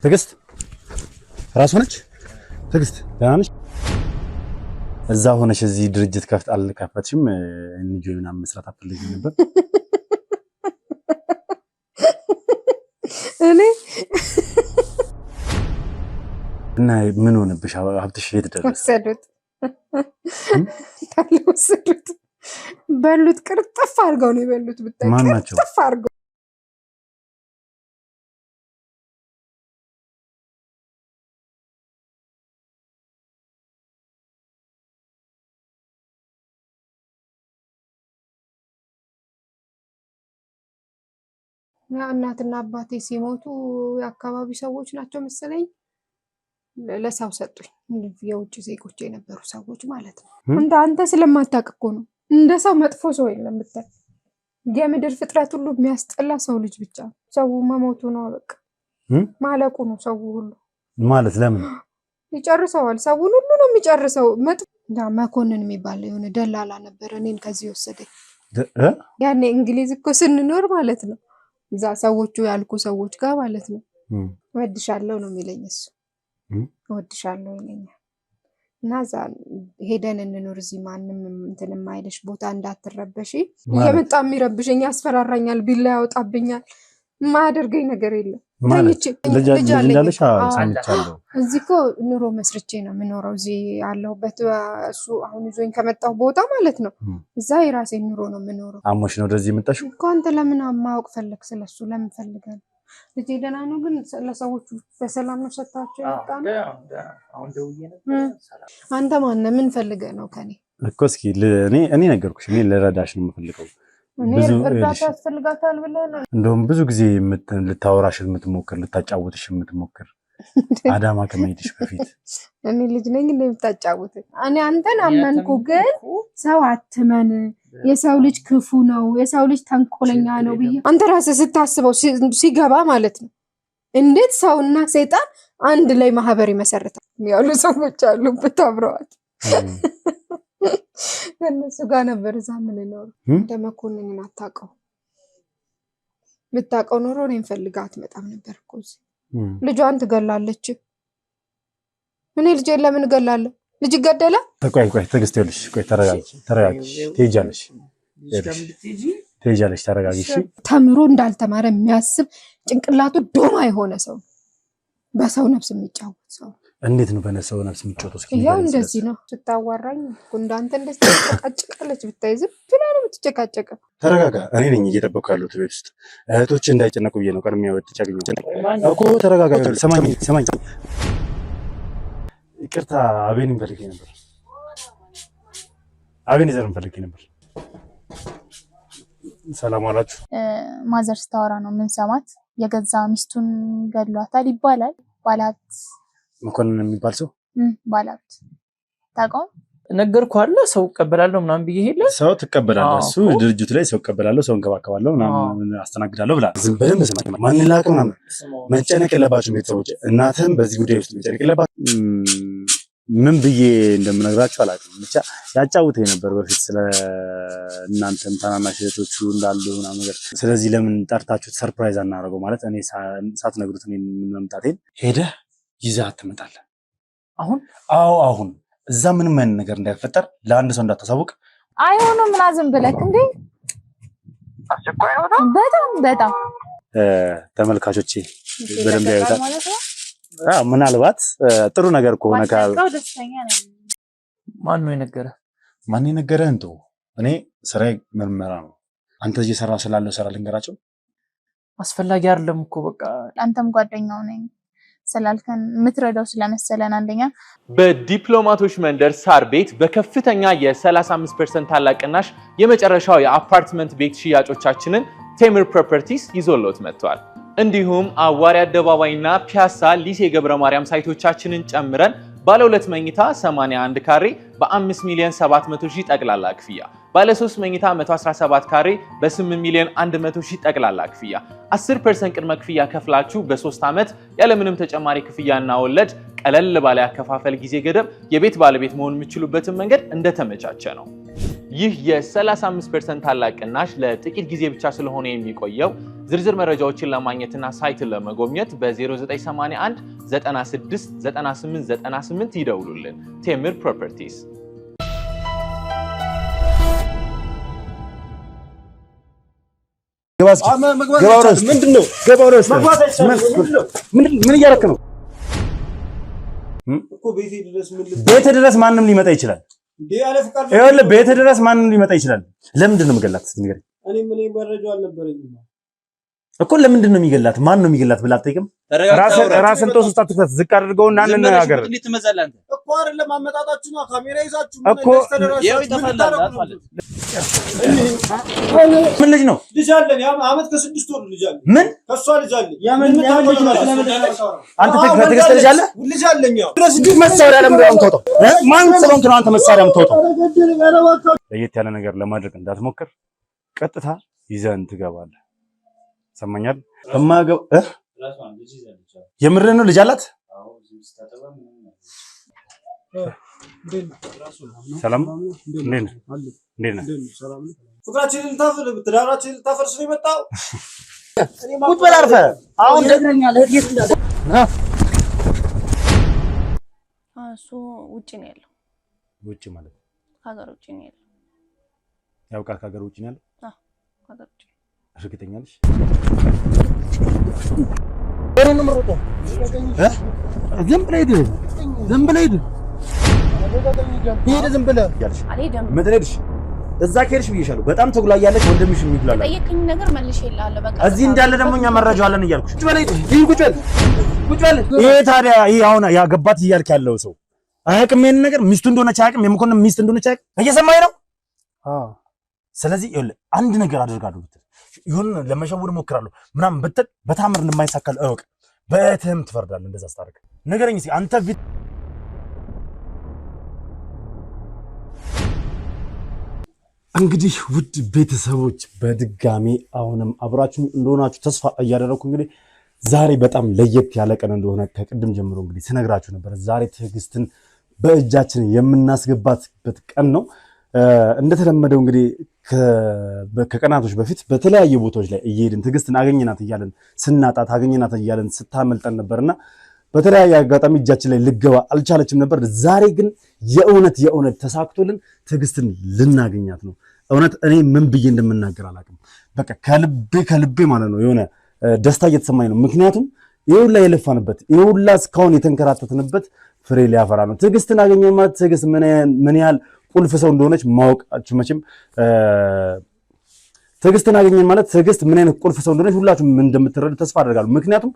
ትግስት ራስ ሆነች ትግስት ደህና ነሽ? እዛ ሆነሽ እዚህ ድርጅት አልከፈትሽም እንጂ ምናምን መስራት አትፈልጊም ነበር? እኔ እና ምን ሆነብሽ? ሀብትሽ የት ደረሰ? ወሰዱት በሉት ቅርጥፍ አድርገው ነው የበሉት። ብታይ ቅርጥፍ አድርገው እናትና አባቴ ሲሞቱ የአካባቢ ሰዎች ናቸው መሰለኝ ለሰው ሰጡኝ። የውጭ ዜጎች የነበሩ ሰዎች ማለት ነው። እንደ አንተ ስለማታውቅ እኮ ነው። እንደ ሰው መጥፎ ሰው የለም ብታይ። የምድር ፍጥረት ሁሉ የሚያስጠላ ሰው ልጅ ብቻ። ሰው መሞቱ ነው በቃ ማለቁ ነው። ሰው ሁሉ ማለት ለምን ይጨርሰዋል? ሰውን ሁሉ ነው የሚጨርሰው። መኮንን የሚባል የሆነ ደላላ ነበር እኔን ከዚህ ወሰደኝ። ያኔ እንግሊዝ እኮ ስንኖር ማለት ነው እዛ ሰዎቹ ያልኩ ሰዎች ጋር ማለት ነው ወድሻለሁ ነው የሚለኝ እሱ። ወድሻለሁ ይለኛል እና እዛ ሄደን እንኖር እዚህ ማንም እንትን የማይልሽ ቦታ እንዳትረበሺ። እየመጣ የሚረብሸኝ ያስፈራራኛል፣ ቢላ ያወጣብኛል፣ የማያደርገኝ ነገር የለም። ልጅ አለሽ? ሰምቻለሁ። እዚህ እኮ ኑሮ መስርቼ ነው የምኖረው እዚህ ያለሁበት። እሱ አሁን ይዞኝ ከመጣሁ ቦታ ማለት ነው እዛ የራሴን ኑሮ ነው የምኖረው። አሞሽ ነው ወደዚህ የመጣሽው እኮ? አንተ ለምን ማወቅ ፈለግ? ስለሱ ለምን ፈልገህ? ልጄ ደህና ነው ግን ለሰዎቹ በሰላም ነው ሰጣቸው ያጣ ነው። አሁን ደውዬ ነበር። አንተ ማነህ? ምን ፈልገህ ነው ከኔ? እኮ እስኪ እኔ ነገርኩሽ። እኔ ልረዳሽ ነው የምፈልገው። ብዙ እርዳታ ያስፈልጋታል ብለህ ነው? እንደውም ብዙ ጊዜ ልታወራሽ የምትሞክር ልታጫውትሽ የምትሞክር አዳማ ከመሄድሽ በፊት እኔ ልጅ ነኝ እንደምታጫውተኝ። እኔ አንተን አመንኩ፣ ግን ሰው አትመን። የሰው ልጅ ክፉ ነው፣ የሰው ልጅ ተንኮለኛ ነው ብዬ አንተ ራስህ ስታስበው ሲገባ ማለት ነው እንዴት ሰውና ሰይጣን አንድ ላይ ማህበር ይመሰርታል ያሉ ሰዎች አሉበት አብረዋት። ከነሱ ጋር ነበር እዛ ምን ነው እንደ መኮንንን አታውቀው። ብታውቀው ኖሮ እኔን ፈልጋ አትመጣም ነበር እኮ እዚህ። ልጇን ትገላለች። እኔ ልጄን ለምን እገላለሁ? ልጅ ገደለ? ቆይ ትዕግስት ይኸውልሽ፣ ቆይ ተረጋጊ። ትሄጃለሽ፣ ተረጋጊ። እሺ ተምሮ እንዳልተማረ የሚያስብ ጭንቅላቱ ዶማ የሆነ ሰው፣ በሰው ነፍስ የሚጫወት ሰው። እንዴት ነው በሰው ነፍስ የሚጫወተው? እስኪ ያው እንደዚህ ነው ስታዋራኝ። እንዳንተ እንደዚህ ተጨቃጨቃለች ብታይ፣ ዝም ብላ ነው የምትጨቃጨቀው። ተረጋጋ። እኔ ነኝ እየጠበቅኩ ያለሁት ቤት ውስጥ። እህቶች እንዳይጨነቁ ብዬ ነው ቀድሜ ወጥቻለሁ እኮ። ተረጋጋ። ሰማኝ። ይቅርታ፣ አቤንን ፈልጌ ነበር። አቤኔዘርን ፈልጌ ነበር። ሰላም ዋላችሁ። ማዘር ስታወራ ነው ምን ሰማት። የገዛ ሚስቱን ገድሏታል ይባላል። ባላት መኮንን የሚባል ሰው ባላት ታውቀው? ነገርኩህ አይደል? ሰው እቀበላለሁ ምናምን ብዬ ሄደ። ሰው ትቀበላለህ? እሱ ድርጅቱ ላይ ሰው እቀበላለሁ፣ ሰው እንከባከባለሁ ምናምን አስተናግዳለሁ ብላ ዝም በደንብ ስማኝ። ማን ላቅ ምናምን መጨነቅ የለባችሁም ቤተሰቦች። እናትህም በዚህ ጉዳይ ውስጥ መጨነቅ የለባችሁም። ምን ብዬ እንደምነግራችሁ አላውቅም። ብቻ ያጫውተኝ ነበር በፊት ስለ እናንተም ታናናሽ እህቶቹ እንዳሉ ምናምን ነገር። ስለዚህ ለምን ጠርታችሁት ሰርፕራይዝ አናደርገው? ማለት እኔ ሳትነግሩት እኔ መምጣቴን ሄደህ ይዘህ ትመጣለህ። አሁን? አዎ አሁን። እዛ ምንም አይነት ነገር እንዳይፈጠር ለአንድ ሰው እንዳታሳውቅ። አይሆንም ምናዝም ብለክ እንዴ? አስቸኳይ ነው በጣም ተመልካቾቼ በደንብ ያዩታል። ምናልባት ጥሩ ነገር ከሆነ ደስተኛ ነኝ። ማን ነው የነገረህ? ማን የነገረህ? እንቶ እኔ ስራዬ ምርመራ ነው። አንተ እየሰራ ስላለው ስራ ልንገራቸው። አስፈላጊ አይደለም እኮ በቃ። አንተም ጓደኛው ነኝ ስላልከን የምትረዳው ስለመሰለን አንደኛ በዲፕሎማቶች መንደር ሳር ቤት በከፍተኛ የ35% ታላቅ ቅናሽ የመጨረሻው የአፓርትመንት ቤት ሽያጮቻችንን ቴምር ፕሮፐርቲስ ይዞልዎት መጥቷል። እንዲሁም አዋሪ አደባባይና ፒያሳ ሊሴ ገብረ ማርያም ሳይቶቻችንን ጨምረን ባለ 2 መኝታ 81 ካሬ በ5,700,000 ጠቅላላ ክፍያ፣ ባለ 3 መኝታ 117 ካሬ በ8,100,000 ጠቅላላ ክፍያ 10% ቅድመ ክፍያ ከፍላችሁ በ3 ዓመት ያለምንም ተጨማሪ ክፍያና ወለድ ቀለል ባለ ያከፋፈል ጊዜ ገደብ የቤት ባለቤት መሆን የሚችሉበትን መንገድ እንደተመቻቸ ነው። ይህ የ35% ታላቅ ቅናሽ ለጥቂት ጊዜ ብቻ ስለሆነ የሚቆየው ዝርዝር መረጃዎችን ለማግኘትና ሳይትን ለመጎብኘት በ0981 96 98 98 ይደውሉልን። ቴምር ፕሮፐርቲስ። ምንድነው? ምን እያደረክ ነው? ቤት ድረስ ማንም ሊመጣ ይችላል። ይኸውልህ ቤት ድረስ ማንም ሊመጣ ይችላል። ለምንድን ነው የምገላት? ንገረኝ። እኔ መረጃው አልነበረኝም እኮ ለምንድን ነው የሚገላት? ማን ነው የሚገላት ብላ አትጠይቅም? ራስን ጦስ ውስጥ አትክተት። ዝቅ አድርገውና እንነጋገር እኮ አይደለም አመጣጣችሁ ነው። ካሜራ ይዛችሁ እኮ ምን ልጅ ነው? ልጅ አለን። አመት ከ6 ወር ልጅ አለን። ምን ከሷ ልጅ አለን። አንተ ትዕግስት ልጅ አለ? ልጅ አለኝ። መሳሪያ ለምን የምትወጣው? ማን ስለሆንክ ነው አንተ መሳሪያ የምትወጣው? ለየት ያለ ነገር ለማድረግ እንዳትሞክር። ቀጥታ ይዘን ትገባለህ። ሰማኛል። የምርህን ነው? ልጅ አላት? ሰላም እንዴት ነህ? ፍቅራችንን ልታፈር ትዳራችንን ልታፈርስ ነው የመጣው? ቁጭ በል አርፈህ። አሁን ደግረኛለህ። እህት እንዳለ እሱ ውጪ ነው ያለው። ውጪ ማለት ከሀገር ውጪ ነው ያለው። ያውቃል? ከሀገር ውጪ ነው ያለው? አዎ ከሀገር ውጪ። እርግጠኛ ነሽ? ዝም ብለህ ሂድ። ዝም ብለህ ሂድ። ዝም ብለህ ሄድሽ። እዛ ከሄድሽ ብዬሻለሁ። በጣም ተጉላያለሽ። ወንድምሽ የሚጉላላ ጠየቅኝ ነገር መልሼ እልሃለሁ። በቃ እዚህ እንዳለ ደግሞ እኛ መረጃው አለን እያልኩሽ። ቁጭ በል ቁጭ በል። ይሄ ታዲያ ይሄ አሁን ያገባት እያልክ ያለው ሰው አያውቅም ይሄን ነገር። ሚስቱ እንደሆነች አያውቅም። የመኮንን ሚስት እንደሆነች አያውቅም። እየሰማኸኝ ነው? ስለዚህ ይኸውልህ አንድ ነገር አደርጋለሁ ብትል ይሁን ለመሸወድ እሞክራለሁ ምናምን ብትል በታምር እንደማይሳካል እወቅ። በእህትህም ትፈርዳለህ። እንደዛ አስታርቅ። ንገረኝ እስኪ አንተ ፊት እንግዲህ ውድ ቤተሰቦች በድጋሚ አሁንም አብራችሁ እንደሆናችሁ ተስፋ እያደረኩ እንግዲህ ዛሬ በጣም ለየት ያለ ቀን እንደሆነ ከቅድም ጀምሮ እንግዲህ ስነግራችሁ ነበር። ዛሬ ትዕግስትን በእጃችን የምናስገባበት ቀን ነው። እንደተለመደው እንግዲህ ከቀናቶች በፊት በተለያየ ቦታዎች ላይ እየሄድን ትዕግስትን አገኘናት እያለን ስናጣት አገኘናት እያለን ስታመልጠን ነበርና በተለያየ አጋጣሚ እጃችን ላይ ልገባ አልቻለችም ነበር። ዛሬ ግን የእውነት ተሳክቶልን ትዕግስትን ልናገኛት ነው። እውነት እኔ ምን ብዬ እንደምናገር አላውቅም። በቃ ከልቤ ማለት ነው የሆነ ደስታ እየተሰማኝ ነው። ምክንያቱም ይሁላ የለፋንበት ይሁላ እስካሁን የተንከራተትንበት ፍሬ ሊያፈራ ነው። ትዕግስትን አገኘን ማለት ትዕግስት ምን ያህል ቁልፍ ሰው እንደሆነች ማወቃችሁ መቼም ትዕግስትን አገኘን ማለት ትዕግስት ምን አይነት ቁልፍ ሰው እንደሆነች ሁላችሁም እንደምትረዱ ተስፋ አደርጋለሁ። ምክንያቱም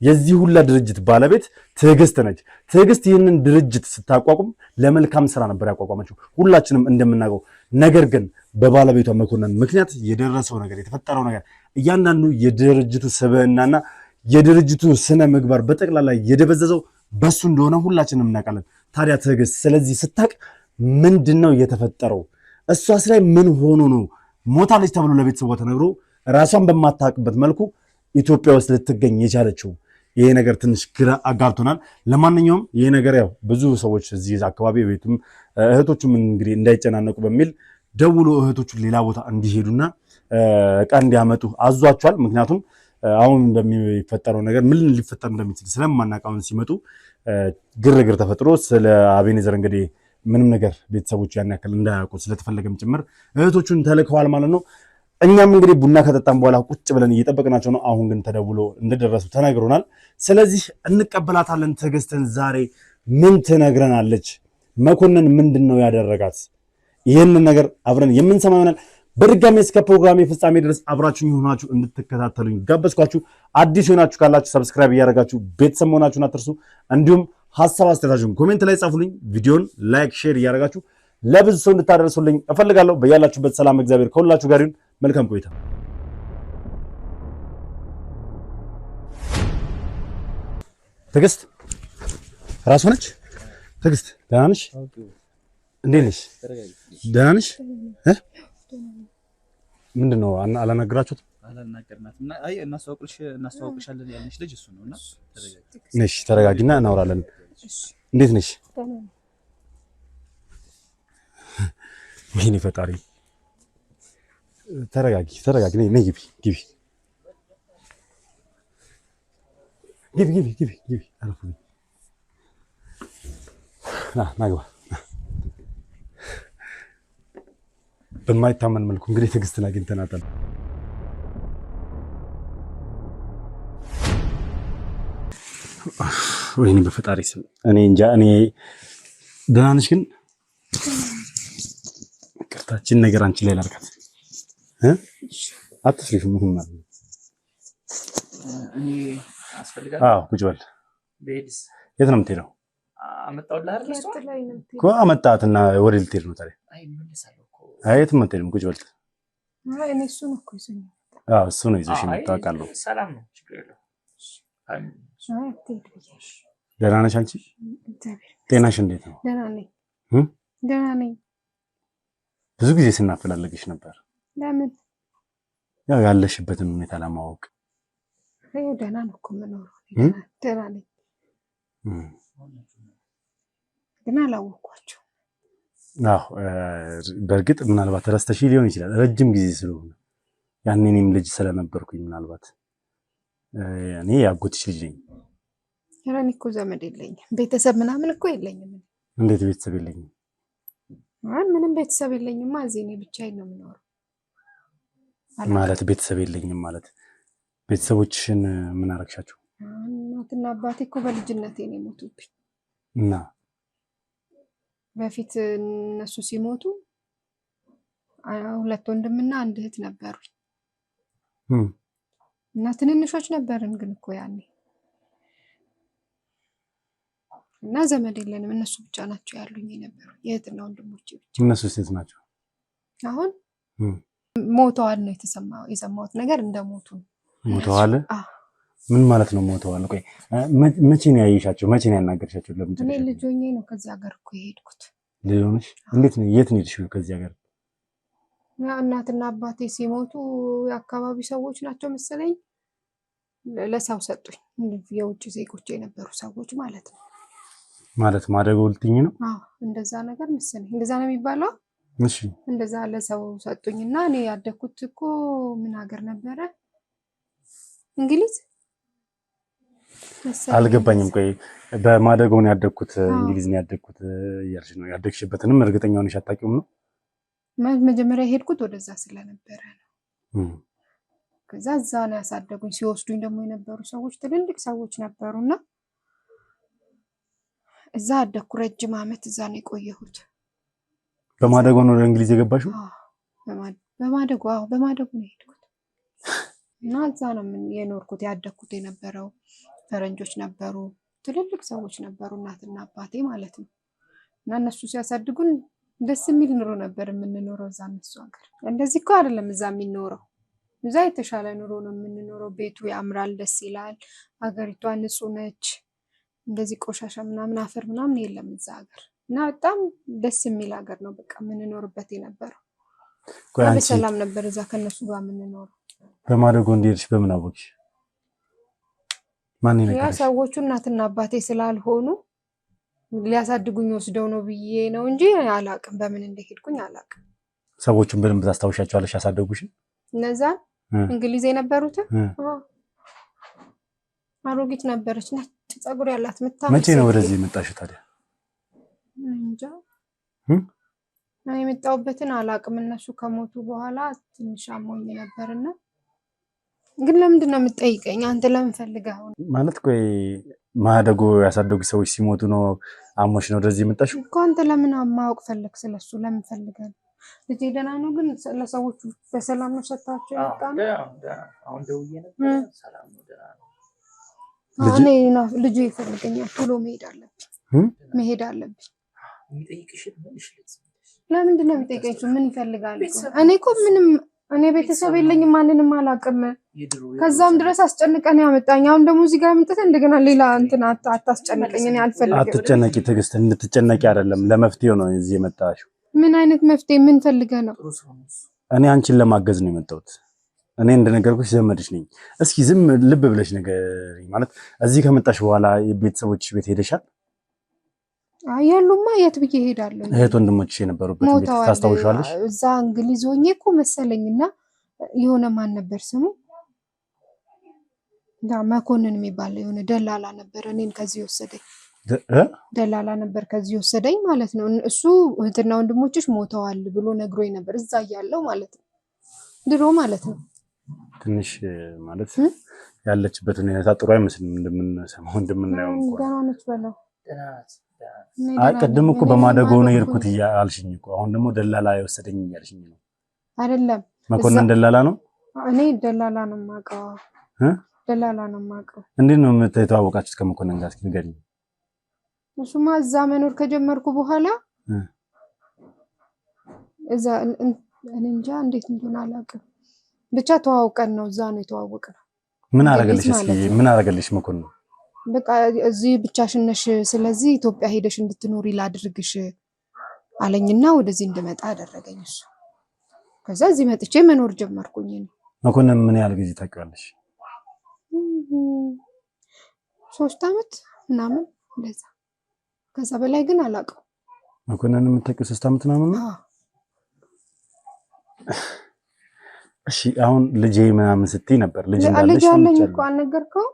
የዚህ ሁላ ድርጅት ባለቤት ትዕግስት ነች። ትዕግስት ይህንን ድርጅት ስታቋቁም ለመልካም ስራ ነበር ያቋቋመችው ሁላችንም እንደምናውቀው። ነገር ግን በባለቤቷ መኮንን ምክንያት የደረሰው ነገር የተፈጠረው ነገር እያንዳንዱ የድርጅቱ ስብዕናና የድርጅቱ ስነ ምግባር በጠቅላላ የደበዘዘው በሱ እንደሆነ ሁላችንም እናውቃለን። ታዲያ ትዕግስት ስለዚህ ስታቅ ምንድነው የተፈጠረው? እሷስ ላይ ምን ሆኖ ነው ሞታለች ተብሎ ለቤተሰቧ ተነግሮ ራሷን በማታውቅበት መልኩ ኢትዮጵያ ውስጥ ልትገኝ የቻለችው? ይሄ ነገር ትንሽ ግራ አጋብቶናል። ለማንኛውም ይሄ ነገር ያው ብዙ ሰዎች እዚህ አካባቢ ቤቱም እህቶቹም እንግዲህ እንዳይጨናነቁ በሚል ደውሎ እህቶቹን ሌላ ቦታ እንዲሄዱና እቃ እንዲያመጡ አዟቸዋል። ምክንያቱም አሁን በሚፈጠረው ነገር ምን ሊፈጠር እንደሚችል ስለማናውቀው ሲመጡ ግርግር ተፈጥሮ ስለ አቤኔዘር እንግዲህ ምንም ነገር ቤተሰቦቹ ያን ያክል እንዳያውቁ ስለተፈለገም ጭምር እህቶቹን ተልከዋል ማለት ነው። እኛም እንግዲህ ቡና ከጠጣን በኋላ ቁጭ ብለን እየጠበቅናቸው ነው። አሁን ግን ተደውሎ እንደደረሱ ተነግሮናል። ስለዚህ እንቀበላታለን። ትዕግስትን ዛሬ ምን ትነግረናለች? መኮንን ምንድን ነው ያደረጋት? ይህንን ነገር አብረን የምንሰማ ይሆናል። በድጋሚ እስከ ፕሮግራሜ ፍጻሜ ድረስ አብራችሁኝ ሆናችሁ እንድትከታተሉኝ ጋበዝኳችሁ። አዲስ ሆናችሁ ካላችሁ ሰብስክራይብ እያደረጋችሁ ቤተሰብ መሆናችሁን አትርሱ። እንዲሁም ሐሳብ አስተያየታችሁን ኮሜንት ላይ ጻፉልኝ። ቪዲዮን ላይክ፣ ሼር እያደረጋችሁ ለብዙ ሰው እንድታደርሱልኝ እፈልጋለሁ። በያላችሁበት ሰላም እግዚአብሔር ከሁላችሁ ጋር ይሁን። መልካም ቆይታ። ትዕግስት ራስ ሆነች። ትዕግስት ደህና ነሽ? እንዴት ነሽ? ደህና ነሽ? ምንድነው አላናግራችሁት? አላናገርናትም እና አይ እናስተዋውቅሻለን ያልንሽ ልጅ እሱ ነውና ነሽ ተረጋጊና እናወራለን። እንዴት ነሽ? ወይኔ ፈጣሪ ተረጋጊ ነይ ግቢ አረፉ ናግባ በማይታመን መልኩ እንግዲህ ትዕግስትን አግኝተናታል። ወይኔ በፈጣሪ ስም እኔ እንጃ። እኔ ደህና ነሽ ግን ቅርታችን ነገር አንቺ ላይ ላርካት አትስሪፍ። ምን ማለት ነው? እኔ አስፈልጋለሁ። አዎ ቁጭ በል። ቤድስ የት ነው የምትሄደው? አመጣውልህ አይደል? እኮ አመጣትና ወደ ልትሄድ ነው ታዲያ? አይ እመለሳለሁ እኮ። አይ የትም አትሄድም። ቁጭ በል። አይ እኔ እሱ ነው እኮ ይዘኝ። አዎ እሱ ነው ይዘሽ የመጣው አውቃለሁ። ሰላም ነው፣ ችግር የለውም። አይ አትሄድ ብዬሽ። ደህና ነሽ አንቺ? ጤናሽ እንዴት ነው? ደህና ነኝ። ብዙ ጊዜ ስናፈላለግሽ ነበር። ለምን? ያው ያለሽበትን ሁኔታ ለማወቅ። አይ ደህና ነው እኮ የምኖረው። ደህና ነኝ ግን አላወኳቸው። አዎ በእርግጥ ምናልባት ረስተሽ ሊሆን ይችላል፣ ረጅም ጊዜ ስለሆነ ያኔ እኔም ልጅ ስለነበርኩኝ ምናልባት እኔ ያጎትሽ ልጅ ነኝ። እኔ እኮ ዘመድ የለኝም፣ ቤተሰብ ምናምን እኮ የለኝም። እንዴት ቤተሰብ የለኝም? ምንም ቤተሰብ የለኝማ። እዚህ እኔ ብቻዬን ነው የምኖረው። ማለት ቤተሰብ የለኝም ማለት ቤተሰቦችሽን ምን አረግሻቸው? እናትና አባቴ እኮ በልጅነቴ ነው የሞቱብኝ። እና በፊት እነሱ ሲሞቱ 2 ወንድምና 1 እህት ነበሩኝ እና ትንንሾች ነበርን ግን እኮ ያኔ እና ዘመድ የለንም። እነሱ ብቻ ናቸው ያሉኝ የነበሩ የእህትና ወንድሞቼ ብቻ። እነሱ ሴት ናቸው? አሁን ሞተዋል ነው የሰማሁት ነገር እንደሞቱ ነው። ሞተዋል? ምን ማለት ነው ሞተዋል? ቆይ መቼ ነው ያየሻቸው? መቼ ነው ያናገርሻቸው? ለምን እኔ ልጅ ሆኜ ነው ከዚህ ሀገር እኮ የሄድኩት። ልጅ ሆነሽ? እንዴት ነው የት ነው የሄድሽው ከዚህ ሀገር? እናትና አባቴ ሲሞቱ የአካባቢ ሰዎች ናቸው መሰለኝ ለሰው ሰጡኝ። የውጭ ዜጎች የነበሩ ሰዎች ማለት ነው። ማለት ማደጎ ልትኝ ነው? አዎ እንደዛ ነገር መሰለኝ። እንደዛ ነው የሚባለው። እሺ እንደዛ ለሰው ሰጡኝና እኔ ያደኩት እኮ ምን ሀገር ነበረ? እንግሊዝ። አልገባኝም። ቆይ በማደጎ ነው ያደኩት እንግሊዝ ነው ያደኩት እያልሽ ነው? ያደግሽበትንም እርግጠኛ ሆነሽ አታውቂውም ነው? መጀመሪያ የሄድኩት ወደዛ ስለነበረ ነው። ከዛ እዛ ነው ያሳደጉኝ። ሲወስዱኝ ደግሞ የነበሩ ሰዎች ትልልቅ ሰዎች ነበሩና እዛ አደኩ። ረጅም ዓመት እዛ ነው የቆየሁት። በማደጎ ነው ወደ እንግሊዝ የገባሽው? በማደጎ ነው የሄድኩት እና እዛ ነው የኖርኩት ያደኩት የነበረው። ፈረንጆች ነበሩ፣ ትልልቅ ሰዎች ነበሩ፣ እናትና አባቴ ማለት ነው። እና እነሱ ሲያሳድጉን ደስ የሚል ኑሮ ነበር የምንኖረው እዛ እነሱ ሀገር። እንደዚህ እኮ አይደለም እዛ የሚኖረው። እዛ የተሻለ ኑሮ ነው የምንኖረው። ቤቱ ያምራል፣ ደስ ይላል። ሀገሪቷ ንጹህ ነች። እንደዚህ ቆሻሻ ምናምን አፈር ምናምን የለም እዛ ሀገር እና በጣም ደስ የሚል ሀገር ነው በቃ የምንኖርበት የነበረው። በሰላም ነበር እዛ ከነሱ ጋር የምንኖረው። በማደጎ እንደሄድሽ በምን አወቅሽ? ማን ይነገርሽ? ያ ሰዎቹ እናትና አባቴ ስላልሆኑ ሊያሳድጉኝ ወስደው ነው ብዬ ነው እንጂ አላቅም፣ በምን እንደሄድኩኝ አላቅም። ሰዎቹን በደንብ ታስታውሻቸዋለሽ? ያሳደጉሽ እነዛ እንግሊዝ የነበሩት አሮጊት ነበረች፣ ነጭ ፀጉር ያላት ምታምር። መቼ ነው ወደዚህ የመጣሽው ታዲያ? እንጃ እኔ የመጣሁበትን አላቅም። እነሱ ከሞቱ በኋላ ትንሽ አሞኝ ነበርና። ግን ለምንድን ነው የምትጠይቀኝ አንተ? ለምን ፈልገህ ነው ማለት? ቆይ ማደጎ ያሳደጉ ሰዎች ሲሞቱ ነው አሞሽ ነው ወደዚህ የመጣሽው እኮ? አንተ ለምን ማወቅ ፈለግ ስለሱ? ለምን ፈልገህ ነው? ልጄ ደህና ነው ግን ለሰዎቹ በሰላም ነው ሰጣቸው ያጣ ነው? አሁን ደውዬ ነበር፣ ሰላም ነው፣ ደህና ነው። ልጄ ይፈልገኛል፣ ቶሎ መሄድ አለብኝ። የሚጠይቅሽን ምንሽ ለምንድን ነው የሚጠይቀኝ? ምን ይፈልጋል? እኔ እኮ ምንም ቤተሰብ የለኝም፣ ማንንም አላውቅም። ከዛም ድረስ አስጨንቀን ያመጣኝ። አሁን ደግሞ እዚህ ጋር መጥተህ እንደገና ሌላ እንትን አታስጨንቀኝ። እኔ አልፈልግም። አትጨነቂ ትዕግስት፣ እንድትጨነቂ አይደለም ለመፍትሄው ነው እዚህ የመጣሽው። ምን አይነት መፍትሄ? ምን ፈልገህ ነው? እኔ አንቺን ለማገዝ ነው የመጣሁት። እኔ እንደነገርኩሽ ዘመድሽ ነኝ። እስኪ ዝም ልብ ብለሽ ነገር ማለት እዚህ ከመጣሽ በኋላ የቤተሰቦች ቤት ሄደሻል? አያሉማ የት ብዬ ሄዳለሁ? እህት ወንድሞችሽ የነበሩበት ቤት ታስታውሻለሽ? እዛ እንግሊዝ ሆኜ እኮ መሰለኝና የሆነ ማን ነበር ስሙ መኮንን የሚባል የሆነ ደላላ ነበር እኔን ከዚህ ወሰደኝ። ደላላ ነበር ከዚህ ወሰደኝ ማለት ነው። እሱ እህትና ወንድሞችሽ ሞተዋል ብሎ ነግሮኝ ነበር እዛ እያለሁ ማለት ነው። ድሮ ማለት ነው። ትንሽ ማለት ያለችበት ሁኔታ ጥሩ አይመስልም። እንደምንሰማው እንደምናየው እንኳን ደህና ነች በለው። ቅድም እኮ በማደጎ ነው የሄድኩት አልሽኝ እኮ። አሁን ደግሞ ደላላ የወሰደኝ እያልሽኝ ነው። አይደለም መኮንን ደላላ ነው። እኔ ደላላ ነው የማውቀው። ደላላ ነው የማውቀው። እንዴት ነው የተዋወቃችሁት ከመኮንን ጋር? እስኪ ንገሪኝ። እሱማ እዛ መኖር ከጀመርኩ በኋላ እዛ እኔ እንጃ እንዴት እንደሆነ አላውቅም። ብቻ ተዋውቀን ነው እዛ ነው የተዋወቅነው። ምን አረገልሽ? እስኪ ምን አረገልሽ መኮንን? በቃ እዚህ ብቻሽን ነሽ፣ ስለዚህ ኢትዮጵያ ሄደሽ እንድትኖሪ ላድርግሽ አለኝና ወደዚህ እንድመጣ አደረገኝ እሱ። ከዛ እዚህ መጥቼ መኖር ጀመርኩኝ። መኮንን ምን ያህል ጊዜ ታውቂዋለሽ? 3 አመት ምናምን እንደዛ። ከዛ በላይ ግን አላውቀው። መኮንን የምታውቂው 3 አመት ምናምን ነው? እሺ አሁን ልጄ ምናምን ስትይ ነበር። ልጅ እንዳለሽ አለኝ እኮ አልነገርከው?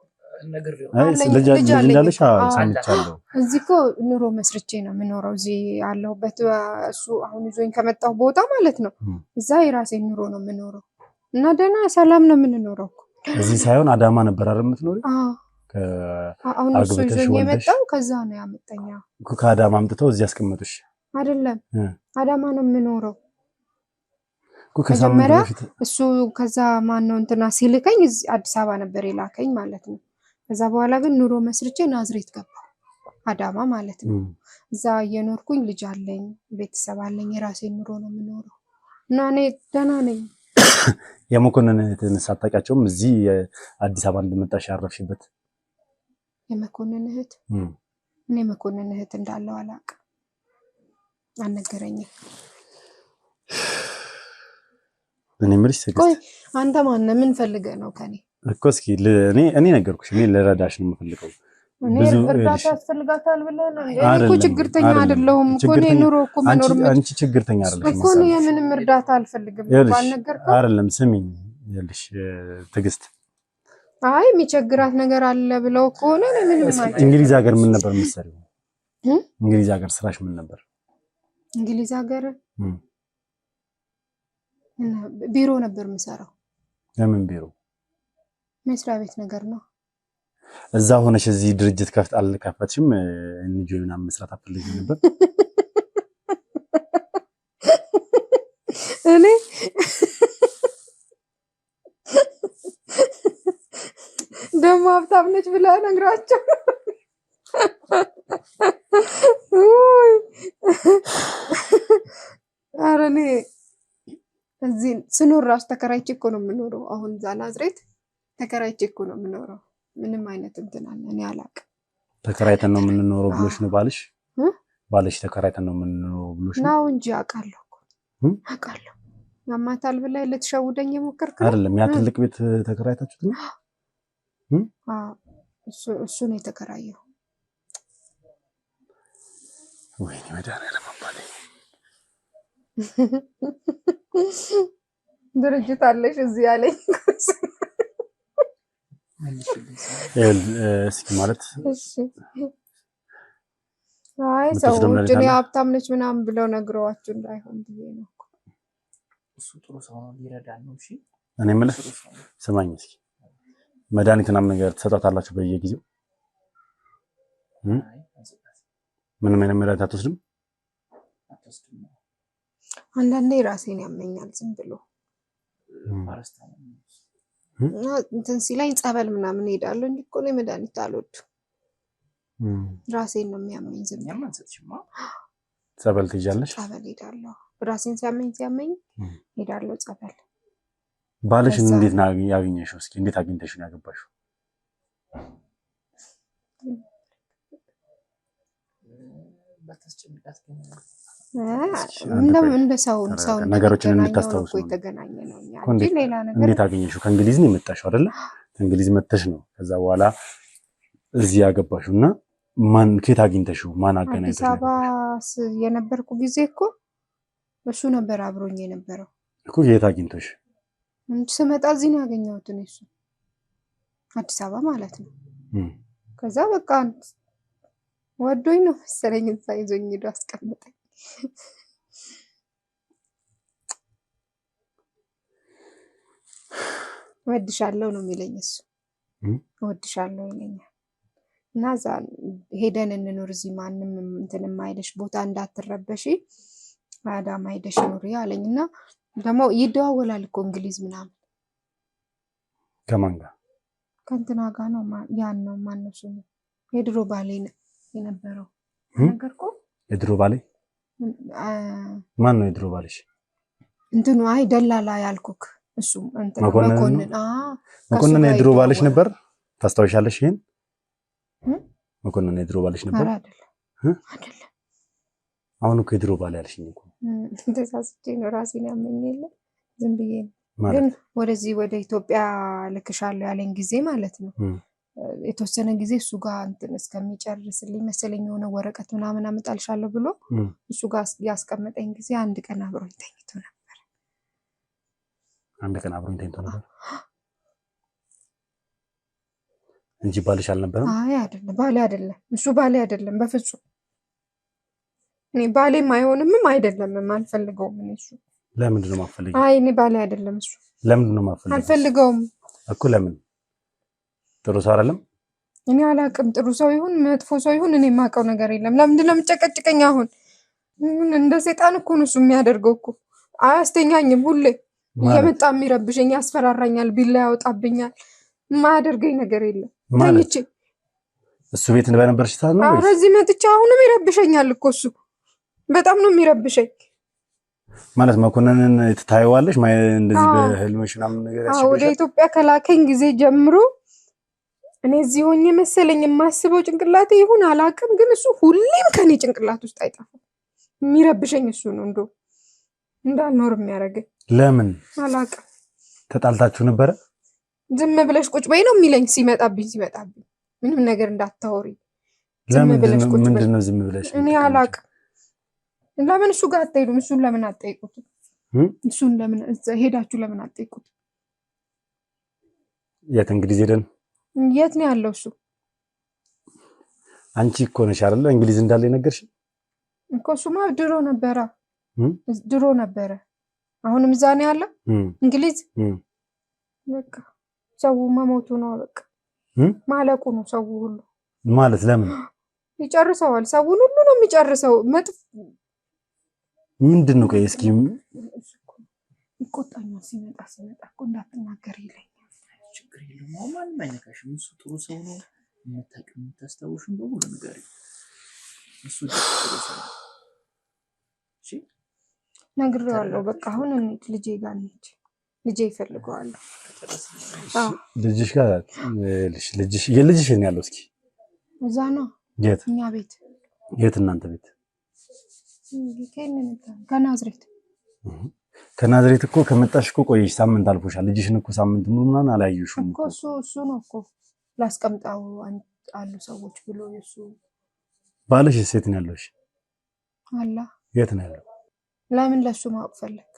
ልጅ እንዳለሽ ሰምቻለሁ። እዚህ እኮ ኑሮ መስርቼ ነው የምኖረው። እዚህ ያለሁበት እሱ አሁን ይዞኝ ከመጣሁ ቦታ ማለት ነው። እዛ የራሴን ኑሮ ነው የምኖረው እና ደህና ሰላም ነው የምንኖረው። እዚህ ሳይሆን አዳማ ነበር አይደል የምትኖሪው? አሁን እሱ ይዞኝ የመጣው ከዛ ነው ያመጣኛ እኮ። ከአዳማ አምጥተው እዚህ ያስቀመጡሽ? አይደለም አዳማ ነው የምኖረው ከመጀመሪያ። እሱ ከዛ ማን ነው እንትና ሲልከኝ አዲስ አበባ ነበር የላከኝ ማለት ነው። ከዛ በኋላ ግን ኑሮ መስርቼ ናዝሬት ገባሁ፣ አዳማ ማለት ነው። እዛ እየኖርኩኝ ልጅ አለኝ፣ ቤተሰብ አለኝ፣ የራሴን ኑሮ ነው የምኖረው እና እኔ ደህና ነኝ። የመኮንን እህትን ሳታውቂያቸውም እዚህ አዲስ አበባ እንደመጣሽ ያረፍሽበት? የመኮንን እህት እኔ መኮንን እህት እንዳለው አላውቅም፣ አልነገረኝም። እኔ ምርሽ ቆይ አንተ ማነህ? ምን ፈልገህ ነው ከኔ? እኮ እስኪ እኔ ነገርኩሽ፣ እኔ ልረዳሽ ነው የምፈልገው። ብዙ እርዳታ ያስፈልጋታል ብለህ ነው? እኔ እኮ ችግርተኛ አይደለሁም እኮ። እኔ ኑሮ እኮ መኖር አንቺ ችግርተኛ አይደለሽ እኮ። እኔ ምንም እርዳታ አልፈልግም ባልነገርከው አይደለም። ስሚኝ ይልሽ ትዕግስት፣ አይ የሚቸግራት ነገር አለ ብለው ከሆነ ምንም ማለት እንግሊዝ ሀገር ምን ነበር የምትሰሪው? እንግሊዝ ሀገር ስራሽ ምን ነበር? እንግሊዝ ሀገር ቢሮ ነበር የምሰራው። ለምን ቢሮ? መስሪያ ቤት ነገር ነው። እዛ ሆነሽ እዚህ ድርጅት አልከፈትሽም? እንጂ ምናምን መስራት አትፈልጊም ነበር? እኔ ደግሞ ሀብታም ነች ብለህ ነግራቸው። ኧረ እኔ እዚህ ስኖር ራሱ ተከራይቼ እኮ ነው የምኖረው። አሁን እዛ ናዝሬት ተከራይቼ እኮ ነው የምኖረው። ምንም አይነት እንትን አለ እኔ አላውቅም። ተከራይተን ነው የምንኖረው ብሎሽ ነው ባልሽ? ባልሽ ተከራይተን ነው የምንኖረው ብሎሽ ነው እንጂ አውቃለሁ እኮ አውቃለሁ። ያማታል ብለህ ልትሸውደኝ የሞከርክ አይደለም? ያ ትልቅ ቤት ተከራይታችሁት ነው? እሱ ነው የተከራየው። ወይኔ መድኃኒዓለም አባቴ። ድርጅት አለሽ እዚህ ያለኝ እስኪ ማለት አይ ሰዎች እኔ ሀብታም ነች ምናምን ብለው ነግረዋችሁ እንዳይሆን ብዬ ነው። እሱ ጥሩ ሰው ነው፣ ሊረዳን ነው። እሺ እኔ የምልህ ስማኝ እስኪ መድኃኒት ምናምን ነገር ትሰጣታላችሁ በየጊዜው? ምንም አይነት መድኃኒት አትወስድም? አንዳንዴ ራሴን ያመኛል ዝም ብሎ እንትን ሲለኝ ጸበል ምናምን ሄዳለሁ እንጂ እኮ እኔ መድኃኒት አልወድም። ራሴን ነው የሚያመኝ ዝም ብሎ። ጸበል ትይዣለሽ? ጸበል ሄዳለሁ። ራሴን ሲያመኝ ሄዳለሁ ጸበል። ባልሽን እንዴት ያገኘሽው? እስኪ እንዴት አግኝተሽ ነው ያገባሽው? እንደ ሰው ነገሮችን እንድታስታውሱ ነው የተገናኘ ነው እንጂ ሌላ ነገር እንዴት አገኘሽው? ከእንግሊዝ ነው የመጣሽው አይደለ? ከእንግሊዝ መጥተሽ ነው ከዛ በኋላ እዚህ ያገባሽውና ማን ከየት አግኝተሽው? ማን አገናኝተሽ? አዲስ አበባ የነበርኩ ጊዜ እኮ እሱ ነበር አብሮኝ የነበረው እኮ። የት አግኝተሽ? ስመጣ እዚህ ነው ያገኘሁት እሱ አዲስ አበባ ማለት ነው። ከዛ በቃ ወዶኝ ነው መሰለኝ እዛ ይዞኝ ሄዶ አስቀመጠኝ። ወድሻለሁ ነው የሚለኝ እሱ። ወድሻለሁ ይለኛል። እና እዛ ሄደን እንኖር እዚህ ማንም እንትን የማይልሽ ቦታ እንዳትረበሺ አዳማ ሄደሽ ኑሪ አለኝ። እና ደግሞ ይደዋወላል እኮ እንግሊዝ ምናምን። ከማን ጋር? ከእንትና ጋር ነው ያን ነው ማነው ስሙ የድሮ ባሌ የነበረው ነገርኩ። የድሮ ባሌ ማን ነው? የድሮ ባልሽ እንትኑ አይ ደላላ ያልኩክ እሱ እንትን መኮንን የድሮ ባልሽ ነበር። ታስታውሻለሽ? ይሄን መኮንን የድሮ ባልሽ ነበር አይደል? አሁን እኮ የድሮ ባል ያልሽኝ እኮ ተሳስቼ ነው ራሴን ያመኝ የለ ዝም ብዬ ግን ወደዚህ ወደ ኢትዮጵያ ልክሻለሁ ያለኝ ጊዜ ማለት ነው። የተወሰነ ጊዜ እሱ ጋር እንትን እስከሚጨርስልኝ መሰለኝ የሆነ ወረቀት ምናምን አመጣልሻለሁ ብሎ እሱ ጋር ያስቀመጠኝ ጊዜ አንድ ቀን አብሮኝ ተኝቶ ነበር። አንድ ቀን አብሮኝ ተኝቶ ነበር እንጂ ባልሽ አልነበረም? አይ አይደለም፣ ባሌ አይደለም እሱ፣ ባሌ አይደለም በፍጹም። እኔ ባሌም አይሆንምም አይደለምም፣ አልፈልገውም እኔ እሱ። ለምንድን ነው የማትፈልጊው? አይ እኔ ባሌ አይደለም እሱ። ለምንድን ነው የማትፈልጊው? አልፈልገውም እኮ። ለምን? ጥሩ ሰው አይደለም? እኔ አላውቅም፣ ጥሩ ሰው ይሁን መጥፎ ሰው ይሁን እኔ የማውቀው ነገር የለም። ለምንድን ነው የምጨቀጭቀኝ? አሁን እንደ ሰይጣን እኮ ነው እሱ የሚያደርገው እኮ። አያስተኛኝም፣ ሁሌ እየመጣ የሚረብሸኝ፣ ያስፈራራኛል፣ ቢላ ያወጣብኛል። የማያደርገኝ ነገር የለም። ተኝቼ እሱ ቤት በነበርሽ ሰዓት ነው ወይስ? እዚህ መጥቼ አሁንም ይረብሸኛል እኮ እሱ፣ በጣም ነው የሚረብሸኝ። ማለት መኮንንን ትታይዋለሽ እንደዚህ በህልምሽ ምናምን ነገር ያስችላል? ወደ ኢትዮጵያ ከላከኝ ጊዜ ጀምሮ እኔ እዚህ ሆኜ መሰለኝ የማስበው ጭንቅላቴ ይሁን አላውቅም፣ ግን እሱ ሁሌም ከኔ ጭንቅላት ውስጥ አይጠፋም። የሚረብሸኝ እሱ ነው፣ እንደው እንዳልኖር የሚያደርገኝ። ለምን? አላውቅም። ተጣልታችሁ ነበረ? ዝም ብለሽ ቁጭ በይ ነው የሚለኝ ሲመጣብኝ ምንም ነገር እንዳታወሪ። ምንድን ነው ዝም ብለሽ? እኔ አላውቅም። ለምን እሱ ጋር አትሄዱም? እሱን ለምን አትጠይቁትም? እሱን ለምን ሄዳችሁ ለምን አትጠይቁትም? የት? እንግሊዝ ሄደን የት ነው ያለው እሱ? አንቺ እኮ ነሽ አይደለ እንግሊዝ እንዳለ የነገርሽ እኮ። እሱማ ድሮ ነበረ። አሁንም እዛ ነው ያለው እንግሊዝ። በቃ ሰው መሞቱ ነው፣ በቃ ማለቁ ነው ሰው ሁሉ ማለት። ለምን ይጨርሰዋል? ሰውን ሁሉ ነው የሚጨርሰው። ምንድን ነው? ቆይ እስኪ ይቆጣኛል። ሲመጣ እኮ እንዳትናገር ይለኛል። ችግር የለውም፣ ማንም አይነካሽም። እሱ ጥሩ ሰው ነው። የምታስታውሽን በሙሉ ነገር እሱ ጥሩ ሰው ነው። እሺ ነግሬዋለሁ። በቃ አሁን እንሂድ፣ ልጄ ጋር እንሂድ። ልጄ ይፈልገዋለሁ። ልጅሽ ጋር የልጅሽ ነው ያለው? እስኪ እዛ ነው። የት? እኛ ቤት። የት? እናንተ ቤት? ከናዝሬት። ከናዝሬት እኮ ከመጣሽ እኮ ቆየሽ፣ ሳምንት አልፎሻል። ልጅሽን እኮ ሳምንት ሙሉ ምናምን አላየሽውም እኮ። እሱ ነው እኮ ላስቀምጣው አሉ ሰዎች ብሎ የሱ ባልሽ ሴት ነው ያለሽ? አላ። የት ነው ያለው? ለምን ለሱ ማወቅ ፈለግ?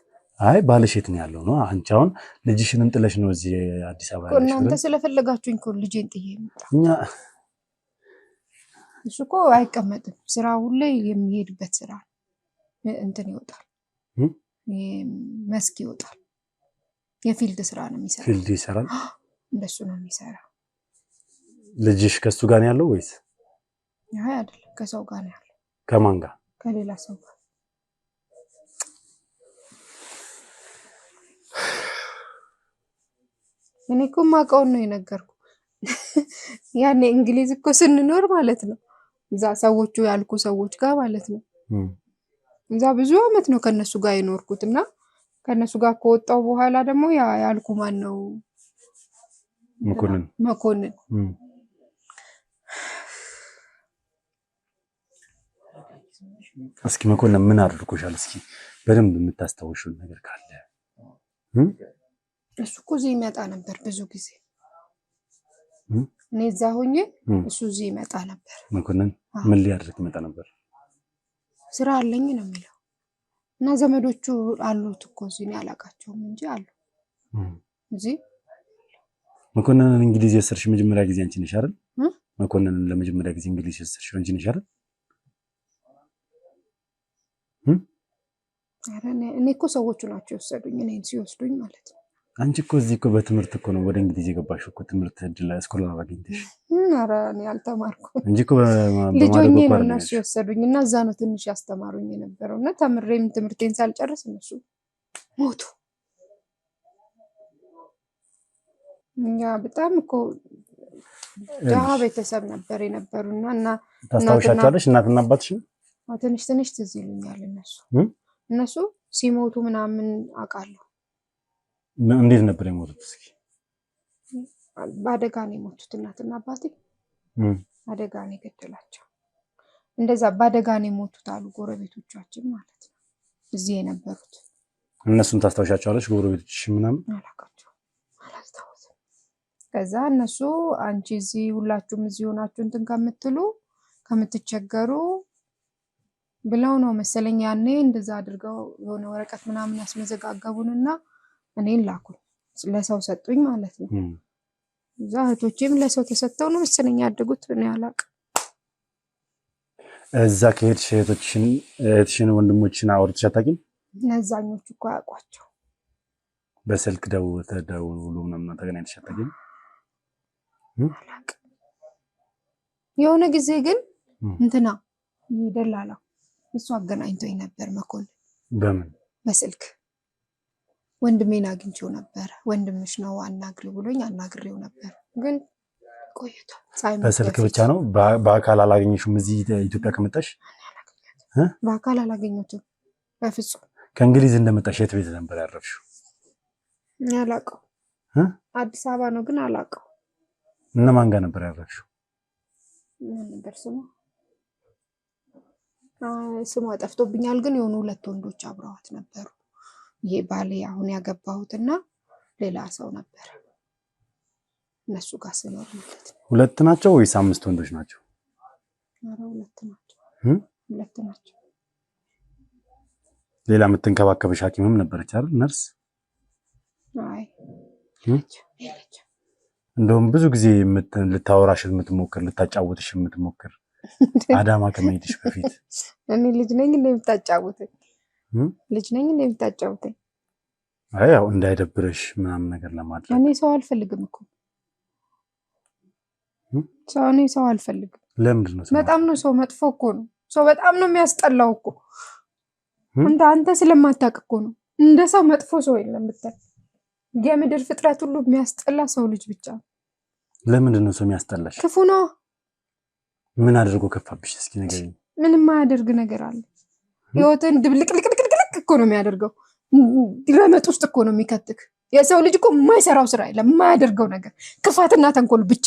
አይ ባልሽ የት ነው ያለው ነው። አንቺ አሁን ልጅሽን ጥለሽ ነው እዚህ አዲስ አበባ ያለሽ? እናንተ ስለፈለጋችሁኝ እኮ ልጄን ጥዬ መጣ። እሱ እኮ አይቀመጥም። ስራ ሁሌ የሚሄድበት ስራ እንትን ይወጣል፣ መስክ ይወጣል። የፊልድ ስራ ነው የሚሰራው። ፊልድ ይሰራል። እንደሱ ነው የሚሰራው። ልጅሽ ከሱ ጋር ነው ያለው ወይስ? አይ አይደለም፣ ከሰው ጋር ነው ያለው። ከማን ጋር? ከሌላ ሰው ጋር። እኔ እኮ የማውቀውን ነው የነገርኩ። ያኔ እንግሊዝ እኮ ስንኖር ማለት ነው እዛ ሰዎቹ ያልኩ ሰዎች ጋር ማለት ነው። እዛ ብዙ አመት ነው ከነሱ ጋር የኖርኩት እና ከነሱ ጋር ከወጣው በኋላ ደግሞ ያልኩ ማን ነው? መኮንን እስኪ መኮንን ምን አድርጎሻል? እስኪ በደንብ የምታስታውሽው ነገር ካለ። እሱ እኮ እዚህ ይመጣ ነበር ብዙ ጊዜ። እኔ እዛ ሆኜ እሱ እዚህ ይመጣ ነበር። መኮንን ምን ሊያደርግ ይመጣ ነበር? ስራ አለኝ ነው የሚለው እና ዘመዶቹ አሉት እኮ እዚህ ነው ያላቃቸውም እንጂ አሉ እዚህ። መኮንን እንግሊዝ የሰርሽ መጀመሪያ ጊዜ አንቺ ነሽ አይደል? መኮንን ለመጀመሪያ ጊዜ እንግሊዝ የሰርሽ አንቺ ነሽ አይደል? አረ እኔ እኮ ሰዎቹ ናቸው የወሰዱኝ፣ እኔን ሲወስዱኝ ማለት ነው። አንቺ እኮ እዚህ እኮ በትምህርት እኮ ነው ወደ እንግሊዝ የገባሽው እኮ ትምህርት እድል ስኮላር አግኝተሽ። አረ እኔ አልተማርኩም እንጂ እኮ ልጆኜ ነው እነሱ የወሰዱኝ እና እዛ ነው ትንሽ ያስተማሩኝ የነበረው እና ተምሬም ትምህርቴን ሳልጨርስ እነሱ ሞቱ። እኛ በጣም እኮ ደሃ ቤተሰብ ነበር የነበሩና እና ታስታውሻቸዋለሽ እናትና አባትሽን? ትንሽ ትንሽ ትዝ ይሉኛል እነሱ ሲሞቱ ምናምን አውቃለሁ። እንዴት ነበር የሞቱት? እስኪ በአደጋ ነው የሞቱት እናትና አባቴ አደጋ ነው የገደላቸው። እንደዛ በአደጋ ነው የሞቱት አሉ ጎረቤቶቻችን ማለት ነው እዚህ የነበሩት። እነሱን ታስታውሻቸዋለሽ? ጎረቤቶችሽ ምናምን? አላስታውስም። ከዛ እነሱ አንቺ እዚህ ሁላችሁም እዚህ ሆናችሁ እንትን ከምትሉ ከምትቸገሩ ብለው ነው መሰለኝ ያኔ እንደዛ አድርገው የሆነ ወረቀት ምናምን ያስመዘጋገቡንና እኔን ላኩኝ፣ ለሰው ሰጡኝ ማለት ነው። እዛ እህቶቼም ለሰው ተሰጥተው ነው መሰለኝ ያደጉት፣ እኔ አላውቅም። እዛ ከሄድሽ እህትሽን ወንድሞችሽን አውርተሽ አታውቂም? እነዛኞቹ እኮ አያውቋቸው። በስልክ ተደውሎ ምናምን ተገናኝተሽ አታውቂም? አላውቅም። የሆነ ጊዜ ግን እንትና ይደላላ እሱ አገናኝቶኝ ነበር መኮንን። በምን? በስልክ ወንድሜን አግኝቼው ነበር። ወንድምሽ ነው አናግሪው ብሎኝ አናግሬው ነበር፣ ግን ቆይቶ ሳይመጣ በስልክ ብቻ ነው? በአካል አላገኘሽውም? እዚህ ኢትዮጵያ ከመጣሽ በአካል አላገኘሁትም በፍጹም። ከእንግሊዝ እንደመጣሽ የት ቤት ነበር ያረፍሽው? አላውቀው። አዲስ አበባ ነው ግን አላውቀው። እነማን ጋር ነበር ያረፍሽው? ምን ነበር ስሙ? ስሟ ጠፍቶብኛል፣ ግን የሆኑ ሁለት ወንዶች አብረዋት ነበሩ። ይሄ ባሌ አሁን ያገባሁትና ሌላ ሰው ነበር እነሱ ጋር ስኖር ማለት ነው። ሁለት ናቸው ወይስ አምስት ወንዶች ናቸው? ኧረ ሁለት ናቸው። ሁለት ናቸው። ሌላ የምትንከባከብሽ ሐኪምም ነበረች አይደል? ነርስ? አይ እንደውም ብዙ ጊዜ ልታወራሽ የምትሞክር ልታጫውትሽ የምትሞክር አዳማ ከመሄድሽ በፊት እኔ ልጅ ነኝ እንደምታጫውተኝ ልጅ ነኝ እንደምታጫውተኝ። አይ ያው እንዳይደብርሽ ምናምን ነገር ለማድረግ። እኔ ሰው አልፈልግም እኮ ሰው አልፈልግም። ለምንድን ነው? በጣም ነው ሰው መጥፎ እኮ ነው። ሰው በጣም ነው የሚያስጠላው እኮ። አንተ ስለማታውቅ እኮ ነው። እንደ ሰው መጥፎ ሰው የለም ብታይ። የምድር ፍጥረት ሁሉ የሚያስጠላ ሰው ልጅ ብቻ። ለምንድን ነው ሰው የሚያስጠላሽ? ክፉ ነው። ምን አድርጎ ከፋብሽ? እስኪ ንገሪኝ። ምንም የማያደርግ ነገር አለ? ህይወትን ድብልቅልቅልቅልቅ እኮ ነው የሚያደርገው። ረመጥ ውስጥ እኮ ነው የሚከትክ። የሰው ልጅ እኮ የማይሰራው ስራ የለም፣ የማያደርገው ነገር ክፋትና ተንኮል ብቻ።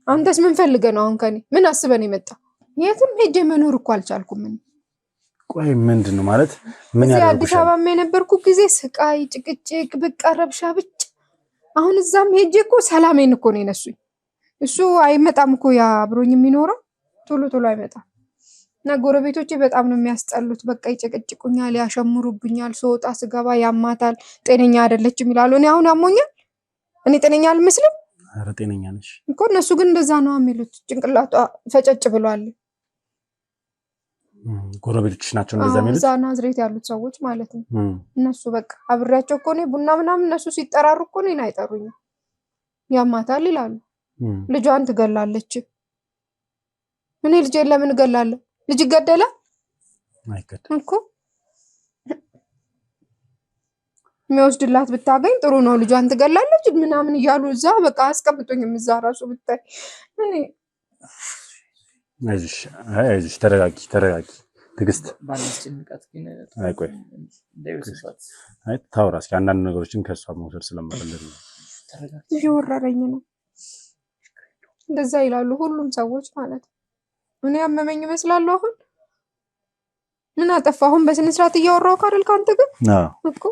አንተስ ምን ፈልገህ ነው አሁን ከኔ? ምን አስበህ ነው የመጣ? የትም ሄጄ መኖር እኮ አልቻልኩም። ምን ቆይ ምንድን ነው ማለት? ምን ያደርጉሻል? አዲስ አበባ የነበርኩ ጊዜ ስቃይ፣ ጭቅጭቅ፣ በቃ ረብሻ ብቻ። አሁን እዛም ሄጄ እኮ ሰላሜን እኮ ነው የነሱኝ። እሱ አይመጣም እኮ ያ አብሮኝ የሚኖረው ቶሎ ቶሎ አይመጣም። እና ጎረቤቶቼ በጣም ነው የሚያስጠሉት። በቃ ይጨቀጭቁኛል፣ ያሸሙሩብኛል። ስወጣ ስገባ ያማታል፣ ጤነኛ አይደለችም ይላሉ። እኔ አሁን አሞኛል? እኔ ጤነኛ አልመስልም? ኧረ ጤነኛ ነሽ እኮ። እነሱ ግን እንደዛ ነው የሚሉት። ጭንቅላቷ ፈጨጭ ብሏል። ጎረቤቶችሽ ናቸው እንደዛ የሚሉት? እዛ ናዝሬት ያሉት ሰዎች ማለት ነው። እነሱ በቃ አብሬያቸው እኮ እኔ ቡና ምናምን እነሱ ሲጠራሩ እኮ እኔን አይጠሩኝም። ያማታል ይላሉ። ልጇን ትገላለች። እኔ ልጄን ለምን እገላለሁ? ልጅ ይገደላል እኮ። የሚወስድላት ብታገኝ ጥሩ ነው። ልጇን ትገላለች ምናምን እያሉ እዛ በቃ አስቀምጡኝም። እዛ ራሱ ብታይ እኔ አይዞሽ፣ ተረጋጊ ትዕግስት። ባለስጭንቀት ግን አይ ቆይ ታውራ እስኪ። አንዳንድ ነገሮችን ከእሷ መውሰድ ስለምፈልግ ነው። እየወረረኝ ነው። እንደዛ ይላሉ ሁሉም ሰዎች ማለት ነው። እኔ ያመመኝ ይመስላል አሁን ምን አጠፋሁን በስነ ስርዓት እያወራሁ ካደል ካንተ ግን እኮ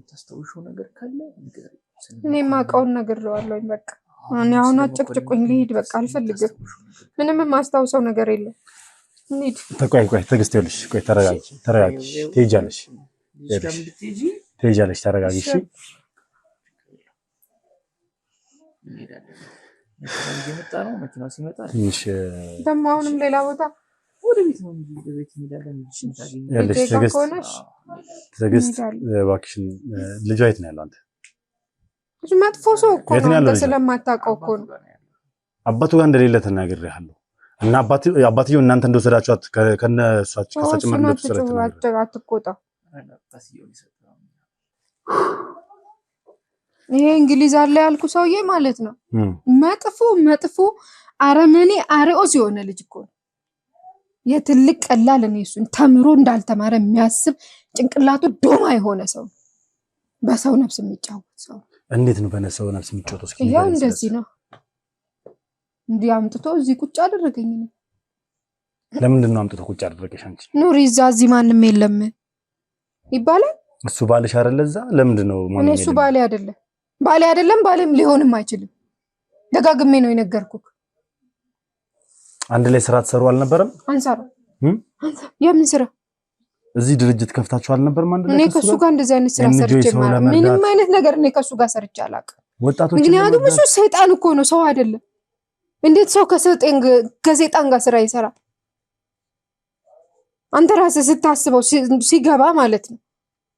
ተስተውሽው ነገር ካለ ነገር እኔ ማቀውን ነገር ለዋለኝ በቃ እኔ አሁን አጨቅጭቁኝ ልሂድ በቃ አልፈልግም ምንም ማስተዋውሰው ነገር የለም እንሂድ ቆይ ትግስት ይልሽ ቆይ ተረጋጊ ትሄጃለሽ ተረጋጊ እሺ መኪናው ሲመጣ እሺ ደሞ አሁንም ሌላ ቦታ ወደ ቤት ነው ቤት እንሄዳለን ያለሽ ትግስት እባክሽን ልጅ አይት ነው ያለው አንተ መጥፎ ሰው እኮ ነው ስለማታውቀው እኮ ነው አባቱ ጋር እንደሌለ ተናግሬሃለሁ እና አባትየው እናንተ እንደወሰዳችኋት ከነ እሷቸው ከሰጭመን እንደወሰዳችኋት አትቆጣ ይሄ እንግሊዝ አለ ያልኩ ሰውዬ ማለት ነው መጥፎ አረመኔ አርኦስ የሆነ ልጅ እኮ የትልቅ ቀላል ነው እሱን ተምሮ እንዳልተማረ የሚያስብ ጭንቅላቱ ዶማ የሆነ ሰው በሰው ነፍስ የሚጫወት ሰው እንዴት ነው በነሰው ነፍስ የሚጫወተው እስኪ ያው እንደዚህ ነው እንዲህ አምጥቶ እዚህ ቁጭ አደረገኝ ነው ለምንድን ነው አምጥቶ ቁጭ አደረገሽ አንቺ ኑሪ እዚህ ማንንም የለም ይባላል እሱ ባልሽ አይደለ እዛ ለምንድን ነው ማን እሱ ባሌ አይደለም ባሌም ሊሆንም አይችልም ደጋግሜ ነው የነገርኩክ አንድ ላይ ስራ ተሰሩ አልነበረም አንሳራ የምን ስራ እዚህ ድርጅት ከፍታችሁ አልነበርም አንድ ላይ እኔ ከሱ ጋር እንደዚህ አይነት ስራ ሰርቼ ማለት ምንም አይነት ነገር እኔ ከሱ ጋር ሰርቼ አላውቅም ወጣቶች ምክንያቱም እሱ ሰይጣን እኮ ነው ሰው አይደለም እንዴት ሰው ከሰይጣን ጋር ስራ ይሰራል አንተ ራስህ ስታስበው ሲገባ ማለት ነው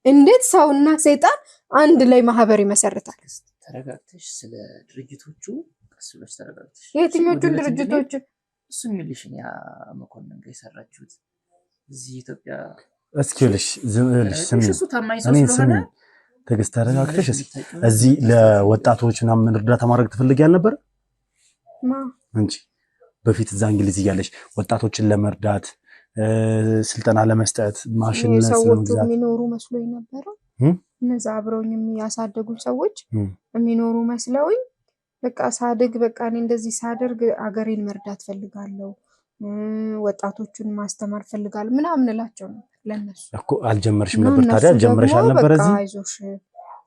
እንዴት ሰውና ሰይጣን አንድ ላይ ማህበር ይመሰርታል ተረጋግተሽ ስለ ድርጅቶቹ ቀስበሽ ተረጋግተሽ የትኞቹን ድርጅቶች እሱ የሚልሽኝ ያ መኮንን ጋር የሰራችሁት እዚህ ኢትዮጵያ እስኪልሽ ዝምልሽ ስሚ ትግስት ተረጋግተሽ እዚህ ለወጣቶች ምናምን እርዳታ ማድረግ ትፈልጊያል ነበር እንጂ በፊት እዛ እንግሊዝ እያለሽ ወጣቶችን ለመርዳት ስልጠና ለመስጠት ማሽን ሰዎች የሚኖሩ መስሎኝ ነበር እነዛ አብረውኝ የሚያሳደጉ ሰዎች የሚኖሩ መስለውኝ በቃ ሳድግ በቃ እኔ እንደዚህ ሳደርግ አገሬን መርዳት ፈልጋለሁ ወጣቶቹን ማስተማር ፈልጋለሁ ምናምን እላቸው ነበር ለነሱ እኮ አልጀመርሽም ነበር ታዲያ ጀመረሻል ነበር እዚህ አይዞሽ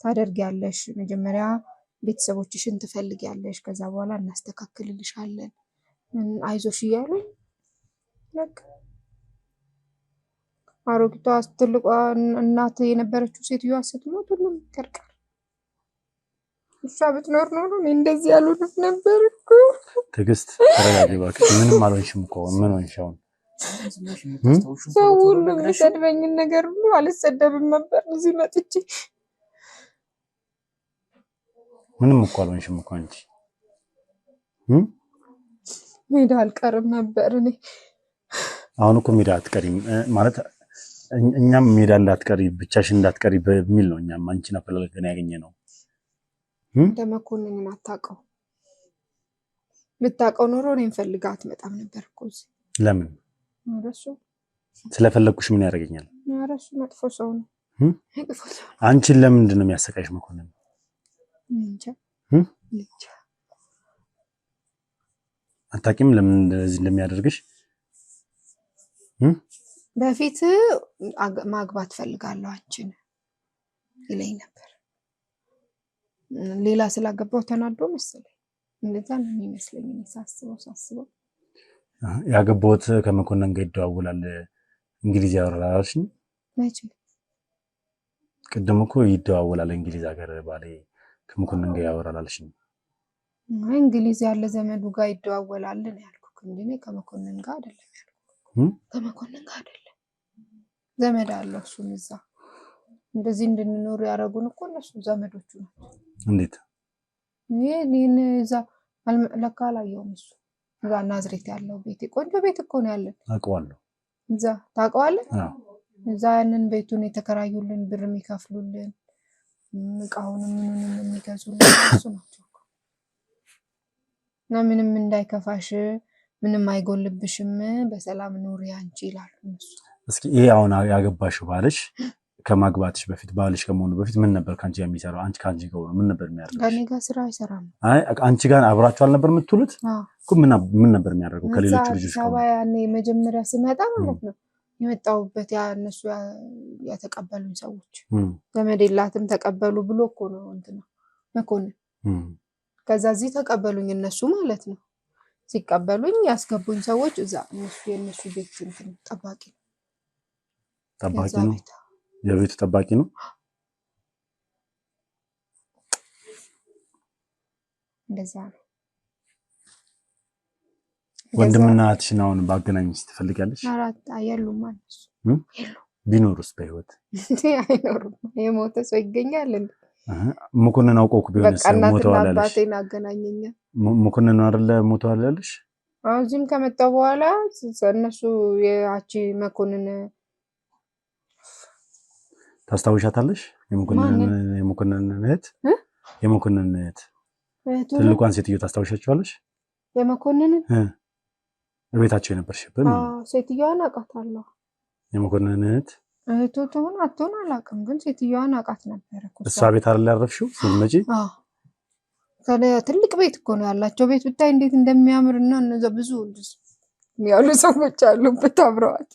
ታደርጊያለሽ መጀመሪያ ቤተሰቦችሽን ትፈልጊያለሽ ከዛ በኋላ እናስተካክልልሻለን አይዞሽ እያሉ በቃ አሮጊቷ ትልቋ እናት የነበረችው ሴትዮዋ ስትሞት ሁሉም ይቀርቃል እሷ ብትኖር ነው እንደዚህ ያሉት ነበር እኮ ትግስት ተረጋጊ እባክሽ ምንም አልሆንሽም እኮ ምን ሆንሻው ሰው ሁሉ የሚሰድበኝን ነገር ሁሉ አልሰደብም ነበር እዚህ መጥቼ ምንም እኮ አልሆንሽም እኮ አንቺ ሜዳ አልቀርም ነበር እኔ አሁን እኮ ሜዳ አትቀሪም ማለት እኛም ሜዳ እንዳትቀሪ ብቻሽን እንዳትቀሪ በሚል ነው እኛም አንቺን አፈላልገን ያገኘነው እንደመኮንንን አታውቀው ብታውቀው ኖሮ እኔን ፈልጋት መጣም ነበር እኮ ለምን አረሱ ስለፈለኩሽ ምን ያደርገኛል አረሱ መጥፎ ሰው ነው አንቺን ለምንድን ነው የሚያሰቃይሽ መኮንን እንጃ አታውቂም ለምን እንደዚህ እንደሚያደርግሽ በፊት ማግባት ፈልጋለሁ አንቺን ይለኝ ነበር ሌላ ስላገባው ተናዶ መሰለኝ እንደዛ ነው የሚመስለኝ ሳስበው ያገባውት ከመኮንን ጋር ይደዋውላል እንግሊዝ ያወራልሽ መቼ ቅድም እኮ ይደዋውላል እንግሊዝ ሀገር ባለ ከመኮንን ጋር ያወራልሽ እንግሊዝ ያለ ዘመዱ ጋር ይደዋውላል ነው ያልኩት እንዴ ከመኮንን ጋር አይደለም ያልኩት ከመኮንን ጋር አይደለም ዘመድ አለው እሱም እዛ እንደዚህ እንድንኖር ያረጉን እኮ እነሱ ዘመዶቹ ናቸው እንዴት ይሄን እዛ ለካ አላየውም እሱ እዛ ናዝሬት ያለው ቤት ቆንጆ ቤት እኮ ነው ያለን አውቀዋለሁ እዛ ታውቀዋለህ እዛ ያንን ቤቱን የተከራዩልን ብር የሚከፍሉልን እቃውን ምኑንም የሚገዙልን እሱ ናቸው እና ምንም እንዳይከፋሽ ምንም አይጎልብሽም በሰላም ኑሪ አንቺ ይላሉ እነሱ እስኪ ይሄ አሁን ያገባሽው ባልሽ ከማግባትሽ በፊት ባልሽ ከመሆኑ በፊት ምን ነበር ካንቺ የሚሰራው? አንቺ ካንቺ ጋር ምን ነበር የሚያደርገው? ከኔ ጋር ስራ አይሰራም። አይ አንቺ ጋር አብራችሁ አልነበር የምትውሉት? እኮ ምን ነበር የሚያደርገው ከሌሎች ልጆች ጋር? ሰባ ያኔ መጀመሪያ ስመጣ ማለት ነው የመጣውበት ያ እነሱ ያተቀበሉኝ ሰዎች ዘመድ የላትም ተቀበሉ ብሎ እኮ ነው እንትና መኮንን ከዛ እዚህ ተቀበሉኝ እነሱ ማለት ነው። ሲቀበሉኝ ያስገቡኝ ሰዎች እዛ የእነሱ ቤት እንትን ጠባቂ ነው። የቤቱ ጠባቂ ነው። እንደዛ ነው። ወንድምና እህትሽን አሁን ባገናኝሽ ትፈልጋለሽ? አራት አይሉም ማለት ቢኖርስ በህይወት አይኖርም። የሞተ ሰው ይገኛል እንዴ? መኮንን አውቀው ቢሆንስ ሞተዋል አለሽ? አባቴን አገናኘኝ። መኮንን ነው አይደለ ሞተዋል አለሽ? እዚህም ከመጣው በኋላ እነሱ ያቺ መኮንን ታስታውሻታለሽ? የመኮንን እህት ትልቋን ሴትዮ ታስታውሻቸዋለሽ? የመኮንን ቤታቸው የነበርሽበት ሴትዮዋን አውቃታለሁ። የመኮንን እህቱ ትሆን አትሆን አላውቅም፣ ግን ሴትዮዋን አውቃት ነበር እኮ። እሷ ቤት አይደል ያረፍሽው ስትመጪ? ትልቅ ቤት እኮ ነው ያላቸው። ቤት ብታይ እንዴት እንደሚያምርና እነዛ ብዙ ያሉ ሰዎች አሉበት አብረዋት።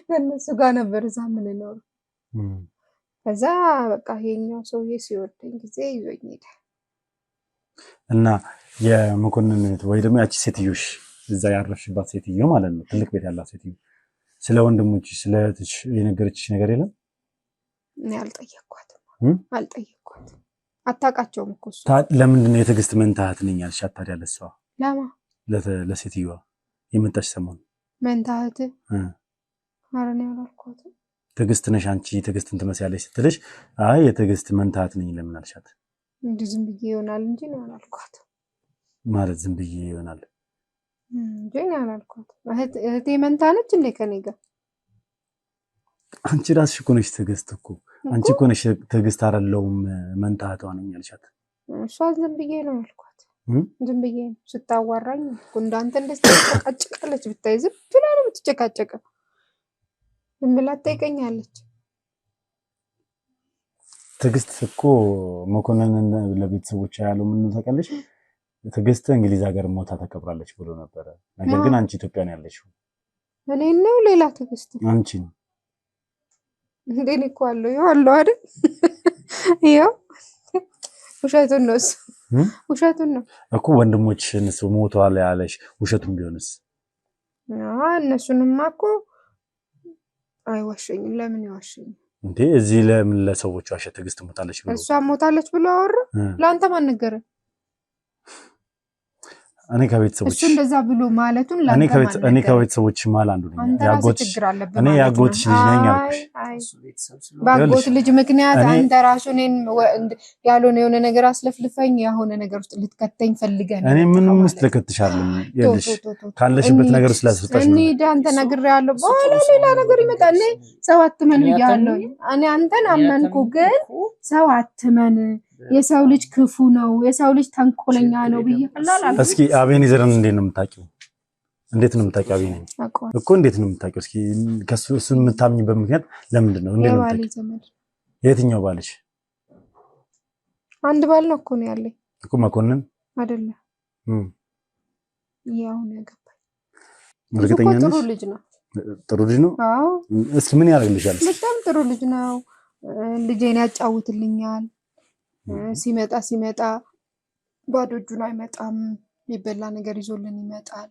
ከነሱ ጋር ነበር እዛ የምንኖር። ከዛ በቃ ይሄኛው ሰውዬ ሲወደኝ ጊዜ ይዞኝ ሄደ እና የመኮንን ወይ ደግሞ ያቺ ሴትዮሽ እዛ ያረፍሽባት ሴትዮ ማለት ነው፣ ትልቅ ቤት ያላት ሴትዮ ስለ ወንድሞችሽ ስለ እህትሽ የነገረችሽ ነገር የለም? እኔ አልጠየኳትም። አታውቃቸውም እኮ እሷ። ለምንድን ነው የትዕግስት መንታ እህት ነኝ ያልሻት ታዲያ? ለሷ ለማ ለሴትዮዋ የመጣች ሰሞን መንታ እህት ኧረ እኔ አላልኳትም። ትዕግስት ነሽ አንቺ ትዕግስትን ትመስያለሽ ስትልሽ አይ የትዕግስት መንታ እህት ነኝ ለምን አልሻት? እንዴ ዝም ብዬ ይሆናል እንጂ ነው አላልኳትም። ማለት ዝም ብዬ ይሆናል እንጂ ነው አላልኳትም። እህቴ መንታ ነች እንዴ ከኔ ጋር? አንቺ ራስሽ እኮ ነሽ ትዕግስት እኮ አንቺ እኮ ነሽ ትዕግስት አይደለሁም መንታ እህቷ ነኝ ያልሻት። እሷ ዝም ብዬ ነው ያልኳት። ዝም ብዬ ስታዋራኝ እኮ እንዳንተ እንደስተጨቃጨቃለች ብታይ ዝም ብላ ነው የምትጨቃጨቀው። ዝም ብላ ትጠይቀኛለች። ትዕግስት እኮ መኮንን ለቤተሰቦቿ ያለው ምን ነው ታውቃለሽ? ትዕግስት እንግሊዝ ሀገር ሞታ ተቀብራለች ብሎ ነበረ። ነገር ግን አንቺ ኢትዮጵያ ነው ያለሽው። እኔ ነው ሌላ ትዕግስት አንቺ ነው እንዴ? እኮ አለው አይደል? ይኸው ውሸቱን ነው እሱ ውሸቱን ነው እኮ። ወንድሞችሽን እሱ ሞተዋል ያለሽ ውሸቱን ቢሆንስ? እነሱንማ እኮ አይዋሸኝም። ለምን ይዋሸኝ እንዴ? እዚህ ለምን ለሰዎች ዋሸ? ትዕግስት ሞታለች ብሎ እሷ ሞታለች ብሎ አወራ። ለአንተ ማን ነገረህ? እኔ ከቤተሰቦች እሱ እንደዛ ብሎ ማለቱን ለአንተ እኔ ከቤተሰቦች ማል አንዱ ነኝ። እኔ ያጎትሽ ልጅ ነኝ አልኩሽ። ባጎት ልጅ ምክንያት አንተ ራሱ እኔን ያልሆነ የሆነ ነገር አስለፍልፈኝ የሆነ ነገር ውስጥ ልትከተኝ ፈልገህ ነው። እኔ ምንም ውስጥ ልከትሻለሁ ይልሽ ካለሽበት ነገር ውስጥ ላስፈታሽ ነው። እኔ አንተ ነግሬሃለሁ። በኋላ ሌላ ነገር ይመጣል። እኔ ሰው አትመን እያለሁ እኔ አንተን አመንኩ፣ ግን ሰው አትመን፣ የሰው ልጅ ክፉ ነው፣ የሰው ልጅ ተንኮለኛ ነው ብዬሃለሁ። እስኪ አቤኔዘርን እንዴት ነው የምታውቂው? እንዴት ነው የምታውቂው? አቤኔዘርን እኮ እንዴት ነው የምታውቂው? እስኪ ከሱ እሱን የምታምኝበት ምክንያት ለምንድን ነው? እንዴት ነው የምታውቂው? የትኛው ባልሽ? አንድ ባል ነው እኮ ነው ያለኝ እኮ። መኮንን አይደለ? ያው ነው ያገባኝ። እርግጠኛ ነሽ? ጥሩ ልጅ ነው። ጥሩ ልጅ ነው? አዎ። እስኪ ምን ያደርግልሻል? በጣም ጥሩ ልጅ ነው። ልጄን ያጫውትልኛል። ሲመጣ ባዶ እጁን አይመጣም። የሚበላ ነገር ይዞልን ይመጣል።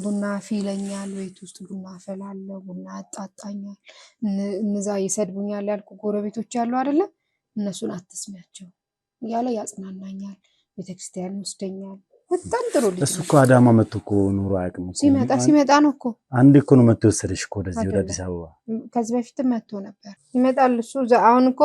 ቡና ይለኛል። ቤት ውስጥ ቡና አፈላለሁ፣ ቡና ያጣጣኛል። እነዛ ይሰድቡኛል ያልኩ ጎረቤቶች ያሉ አይደለ? እነሱን አትስሚያቸው እያለ ያጽናናኛል። ቤተክርስቲያን ይወስደኛል። በጣም ጥሩ ልጅ። እሱ እኮ አዳማ መጥቶ እኮ ኑሮ አያውቅም። ሲመጣ ነው እኮ አንዴ እኮ ነው መጥቶ የወሰደሽ እኮ ወደ አዲስ አበባ። ከዚህ በፊትም መጥቶ ነበር። ይመጣል እሱ። አሁን እኮ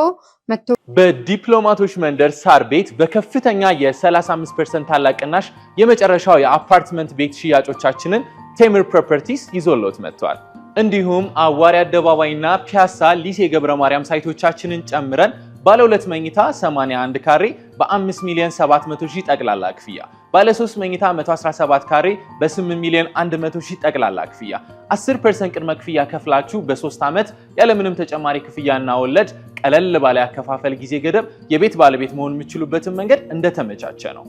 መጥቶ በዲፕሎማቶች መንደር ሳር ቤት በከፍተኛ የ35% ታላቅ ቅናሽ የመጨረሻው የአፓርትመንት ቤት ሽያጮቻችንን ቴምር ፕሮፐርቲስ ይዞልዎት መጥቷል። እንዲሁም አዋሪ አደባባይና ፒያሳ ሊሴ ገብረ ማርያም ሳይቶቻችንን ጨምረን ባለ 2 መኝታ 81 ካሬ በ5 ሚሊዮን 700 ሺህ ጠቅላላ ክፍያ፣ ባለ 3 መኝታ 117 ካሬ በ8 ሚሊዮን 100 ሺህ ጠቅላላ ክፍያ 10% ቅድመ ክፍያ ከፍላችሁ በ3 ዓመት ያለምንም ተጨማሪ ክፍያና ወለድ ቀለል ባለ ያከፋፈል ጊዜ ገደብ የቤት ባለቤት መሆን የምትችሉበትን መንገድ እንደተመቻቸ ነው።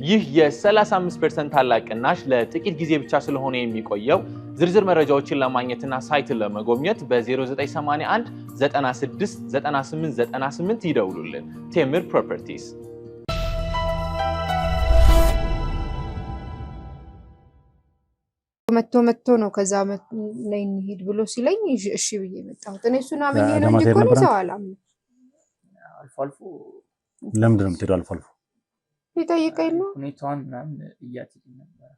ይህ የ35% ታላቅ ቅናሽ ለጥቂት ጊዜ ብቻ ስለሆነ የሚቆየው ዝርዝር መረጃዎችን ለማግኘትና ሳይትን ለመጎብኘት በ0981 96 98 98 ይደውሉልን። ቴምር ፕሮፐርቲስ። መጥቶ ነው ከዛ ላይ እንሂድ ብሎ ሲለኝ እሺ ብዬ መጣሁት። እኔ እሱን አመኘ ነው እንጂ እኮ ነው ሰው አላምንም። አልፎ አልፎ ለምንድን ነው የምትሄደው? አልፎ አልፎ ይጠይቀኝ ነው ሁኔታውን ምናምን እያትልኝ ነበር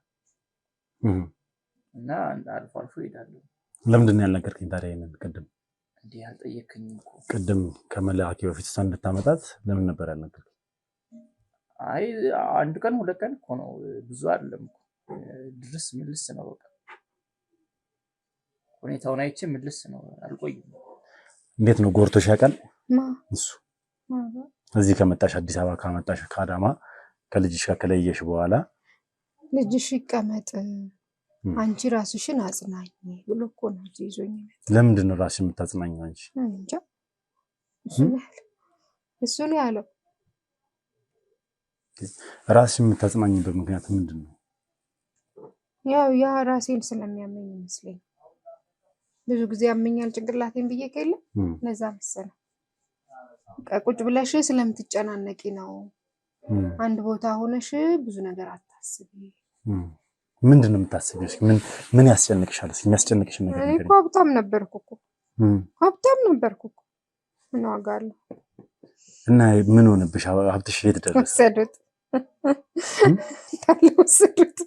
እና አልፎ አልፎ እሄዳለሁ። ለምንድን ነው ያልነገርከኝ ታዲያ? ይሄንን ቅድም እንዴ አልጠየከኝም እኮ። ቅድም ከመላኪ በፊት እሷን እንድታመጣት ለምን ነበር ያልነገርከኝ? አይ አንድ ቀን 2 ቀን እኮ ነው፣ ብዙ አይደለም እኮ። ድርስ ምልስ ነው በቃ። ሁኔታውን አይቼ ምልስ ነው፣ አልቆይም። እንዴት ነው ጎርቶሽ ያውቃል እሱ? ማባ እዚህ ከመጣሽ አዲስ አበባ ከመጣሽ ከአዳማ ከልጅሽ ጋር ከለየሽ በኋላ ልጅሽ ይቀመጥ አንቺ ራስሽን አጽናኝ ብሎ እኮ ነው ይዞኝ መጣ። ለምንድን ነው ራስሽን የምታጽናኘው አንቺ? እንጃ እሱ ነው ያለው። ራስሽን የምታጽናኝበት ምክንያት ምንድን ነው? ያው ያ ራሴን ስለሚያመኝ ይመስለኝ። ብዙ ጊዜ ያመኛል ጭንቅላቴን ብዬ ከለ ለዛ መሰለኝ። ቁጭ ብለሽ ስለምትጨናነቂ ነው። አንድ ቦታ ሆነሽ ብዙ ነገር አታስቢ። ምንድን ነው የምታስቢው? እስኪ ምን ያስጨንቅሻል? እስኪ የሚያስጨንቅሽ ነገር እኔ እኮ ሀብታም ነበርኩ እኮ ምን ዋጋ አለው? እና ምን ሆነብሽ? ሀብትሽ የት ደረሰ? ወሰዱት ወሰዱት፣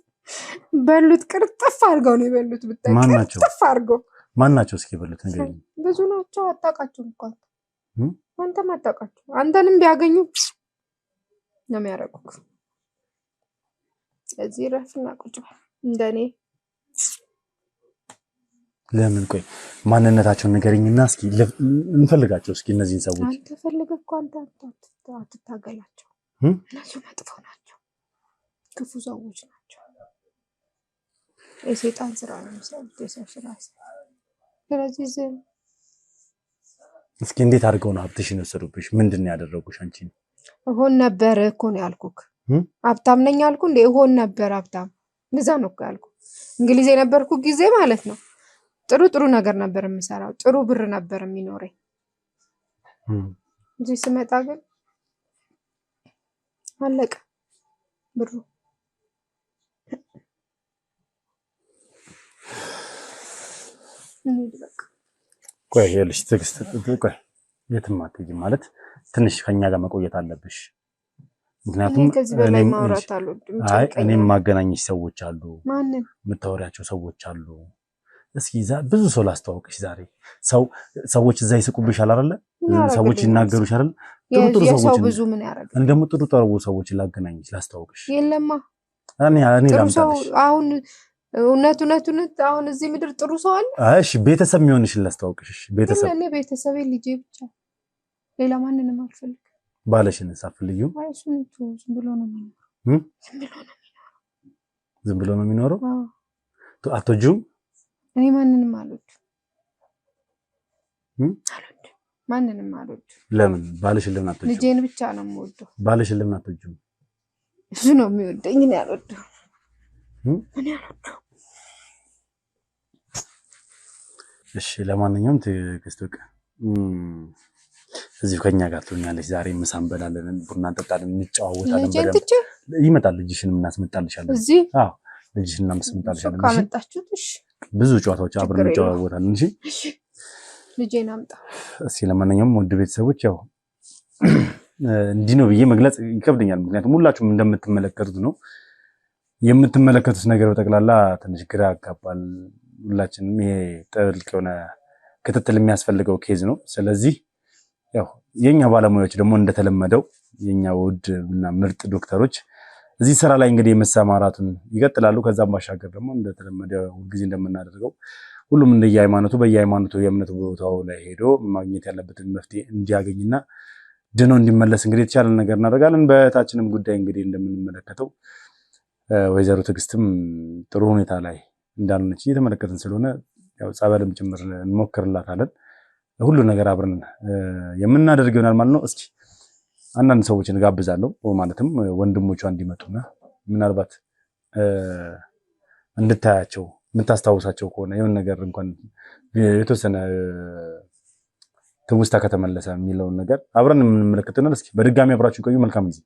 በሉት፣ ቅርጥፍ አድርገው ነው የበሉት። ብታይ ቅርጥፍ አድርገው። ማን ናቸው እስኪ የበሉት? ነገር ብዙ ናቸው። አታውቃቸውም እኮ አንተም አታውቃቸው። አንተንም ቢያገኙ ነው የሚያደርጉት። እዚህ ረፍና ቁጭ በል እንደኔ። ለምን? ቆይ ማንነታቸውን ንገሪኝና እስኪ እንፈልጋቸው። እስኪ እነዚህን ሰዎች አንተ ፈልገህ እኮ አንተ አትታገላቸው። እነሱ መጥፎ ናቸው፣ ክፉ ሰዎች ናቸው። የሰይጣን ስራ ነው የሚሰሩት፣ የሰው ስራ። ስለዚህ ዝም እስኪ እንዴት አድርገው ነው ሀብትሽን የወሰዱብሽ? ምንድን ነው ያደረጉሽ አንቺን? እሆን ነበር እኮ ነው ያልኩክ። ሀብታም ነኝ አልኩ እንዴ? እሆን ነበር ሀብታም። እንደዛ ነው እኮ ያልኩ። እንግሊዝ የነበርኩ ጊዜ ማለት ነው ጥሩ ነገር ነበር የምሰራው፣ ጥሩ ብር ነበር የሚኖረኝ። እዚህ ስመጣ ግን አለቀ ብሩ። ቆይ ይኸውልሽ ትዕግስት፣ ቆይ የትም አትሄጂም ማለት ትንሽ ከኛ ጋር መቆየት አለብሽ። ምክንያቱም እኔም ማገናኝሽ ሰዎች አሉ፣ የምታወሪያቸው ሰዎች አሉ። እስኪ ብዙ ሰው ላስተዋውቅሽ ዛሬ። ሰዎች እዛ ይስቁብሻል አይደለ? ሰዎች ይናገሩሽ አይደል? ጥሩ ሰዎች ብዙ ምን ያደርጋል? እንደም ጥሩ ሰዎች ላገናኝሽ፣ ላስተዋውቅሽ። የለማ እኔ ላምጣልሽ አሁን እውነት አሁን እዚህ ምድር ጥሩ ሰው አለ? እሺ ቤተሰብ የሚሆንሽን ላስተዋውቅሽ። ቤተሰብ እኔ ቤተሰቤ ልጄ ብቻ፣ ሌላ ማንንም አልፈልግም። ባለሽን ሳፍልዩ ዝም ብሎ ነው የሚኖረው። ዝም ብሎ ነው የሚኖረው። አትወጂውም? እኔ ማንንም አልወድም። ማንንም አልወድም። ለምን? ባለሽን ለምን አትወጂውም? ልጄን ብቻ ነው የምወደው። ባለሽን ለምን አትወጂውም? እሱ ነው የሚወደኝ፣ እኔ አልወደው። እሺ ለማንኛውም ትዕግስት በቃ እዚሁ ከኛ ጋር ትሆኛለሽ። ዛሬ ምሳ እንበላለን፣ ቡና እንጠጣለን፣ እንጨዋወታለን። ይመጣል ልጅሽን እናስመጣልሻለን። እዚህ አዎ ልጅሽን እናስመጣልሻለን። ካመጣችሁት እሺ፣ ብዙ ጨዋታዎች አብረን እንጨዋወታለን። እሺ ልጄን አምጣ። እስኪ ለማንኛውም ውድ ቤተሰቦች ያው እንዲህ ነው ብዬ መግለጽ ይከብደኛል። ምክንያቱም ሁላችሁም እንደምትመለከቱት ነው የምትመለከቱት ነገር በጠቅላላ ትንሽ ግራ ያጋባል። ሁላችንም ይሄ ጥልቅ የሆነ ክትትል የሚያስፈልገው ኬዝ ነው። ስለዚህ ያው የኛ ባለሙያዎች ደግሞ እንደተለመደው የኛ ውድ እና ምርጥ ዶክተሮች እዚህ ስራ ላይ እንግዲህ መሰማራቱን ይቀጥላሉ። ከዛም ባሻገር ደግሞ እንደተለመደው ሁልጊዜ እንደምናደርገው ሁሉም በየሃይማኖቱ የእምነቱ ቦታው ላይ ሄዶ ማግኘት ያለበትን መፍትሄ እንዲያገኝና ድኖ እንዲመለስ እንግዲህ የተቻለ ነገር እናደርጋለን። በታችንም ጉዳይ እንግዲህ እንደምንመለከተው ወይዘሮ ትዕግስትም ጥሩ ሁኔታ ላይ እንዳልነች እየተመለከትን ስለሆነ ያው ጸበልም ጭምር እንሞክርላታለን። ሁሉ ነገር አብረን የምናደርግ ይሆናል ማለት ነው። እስኪ አንዳንድ ሰዎችን ጋብዛለሁ ማለትም ወንድሞቿ እንዲመጡና ምናልባት እንድታያቸው የምታስታውሳቸው ከሆነ የሆነ ነገር እንኳን የተወሰነ ትውስታ ከተመለሰ የሚለውን ነገር አብረን የምንመለከት ይሆናል። እስኪ በድጋሚ አብራችሁ ቆዩ። መልካም ጊዜ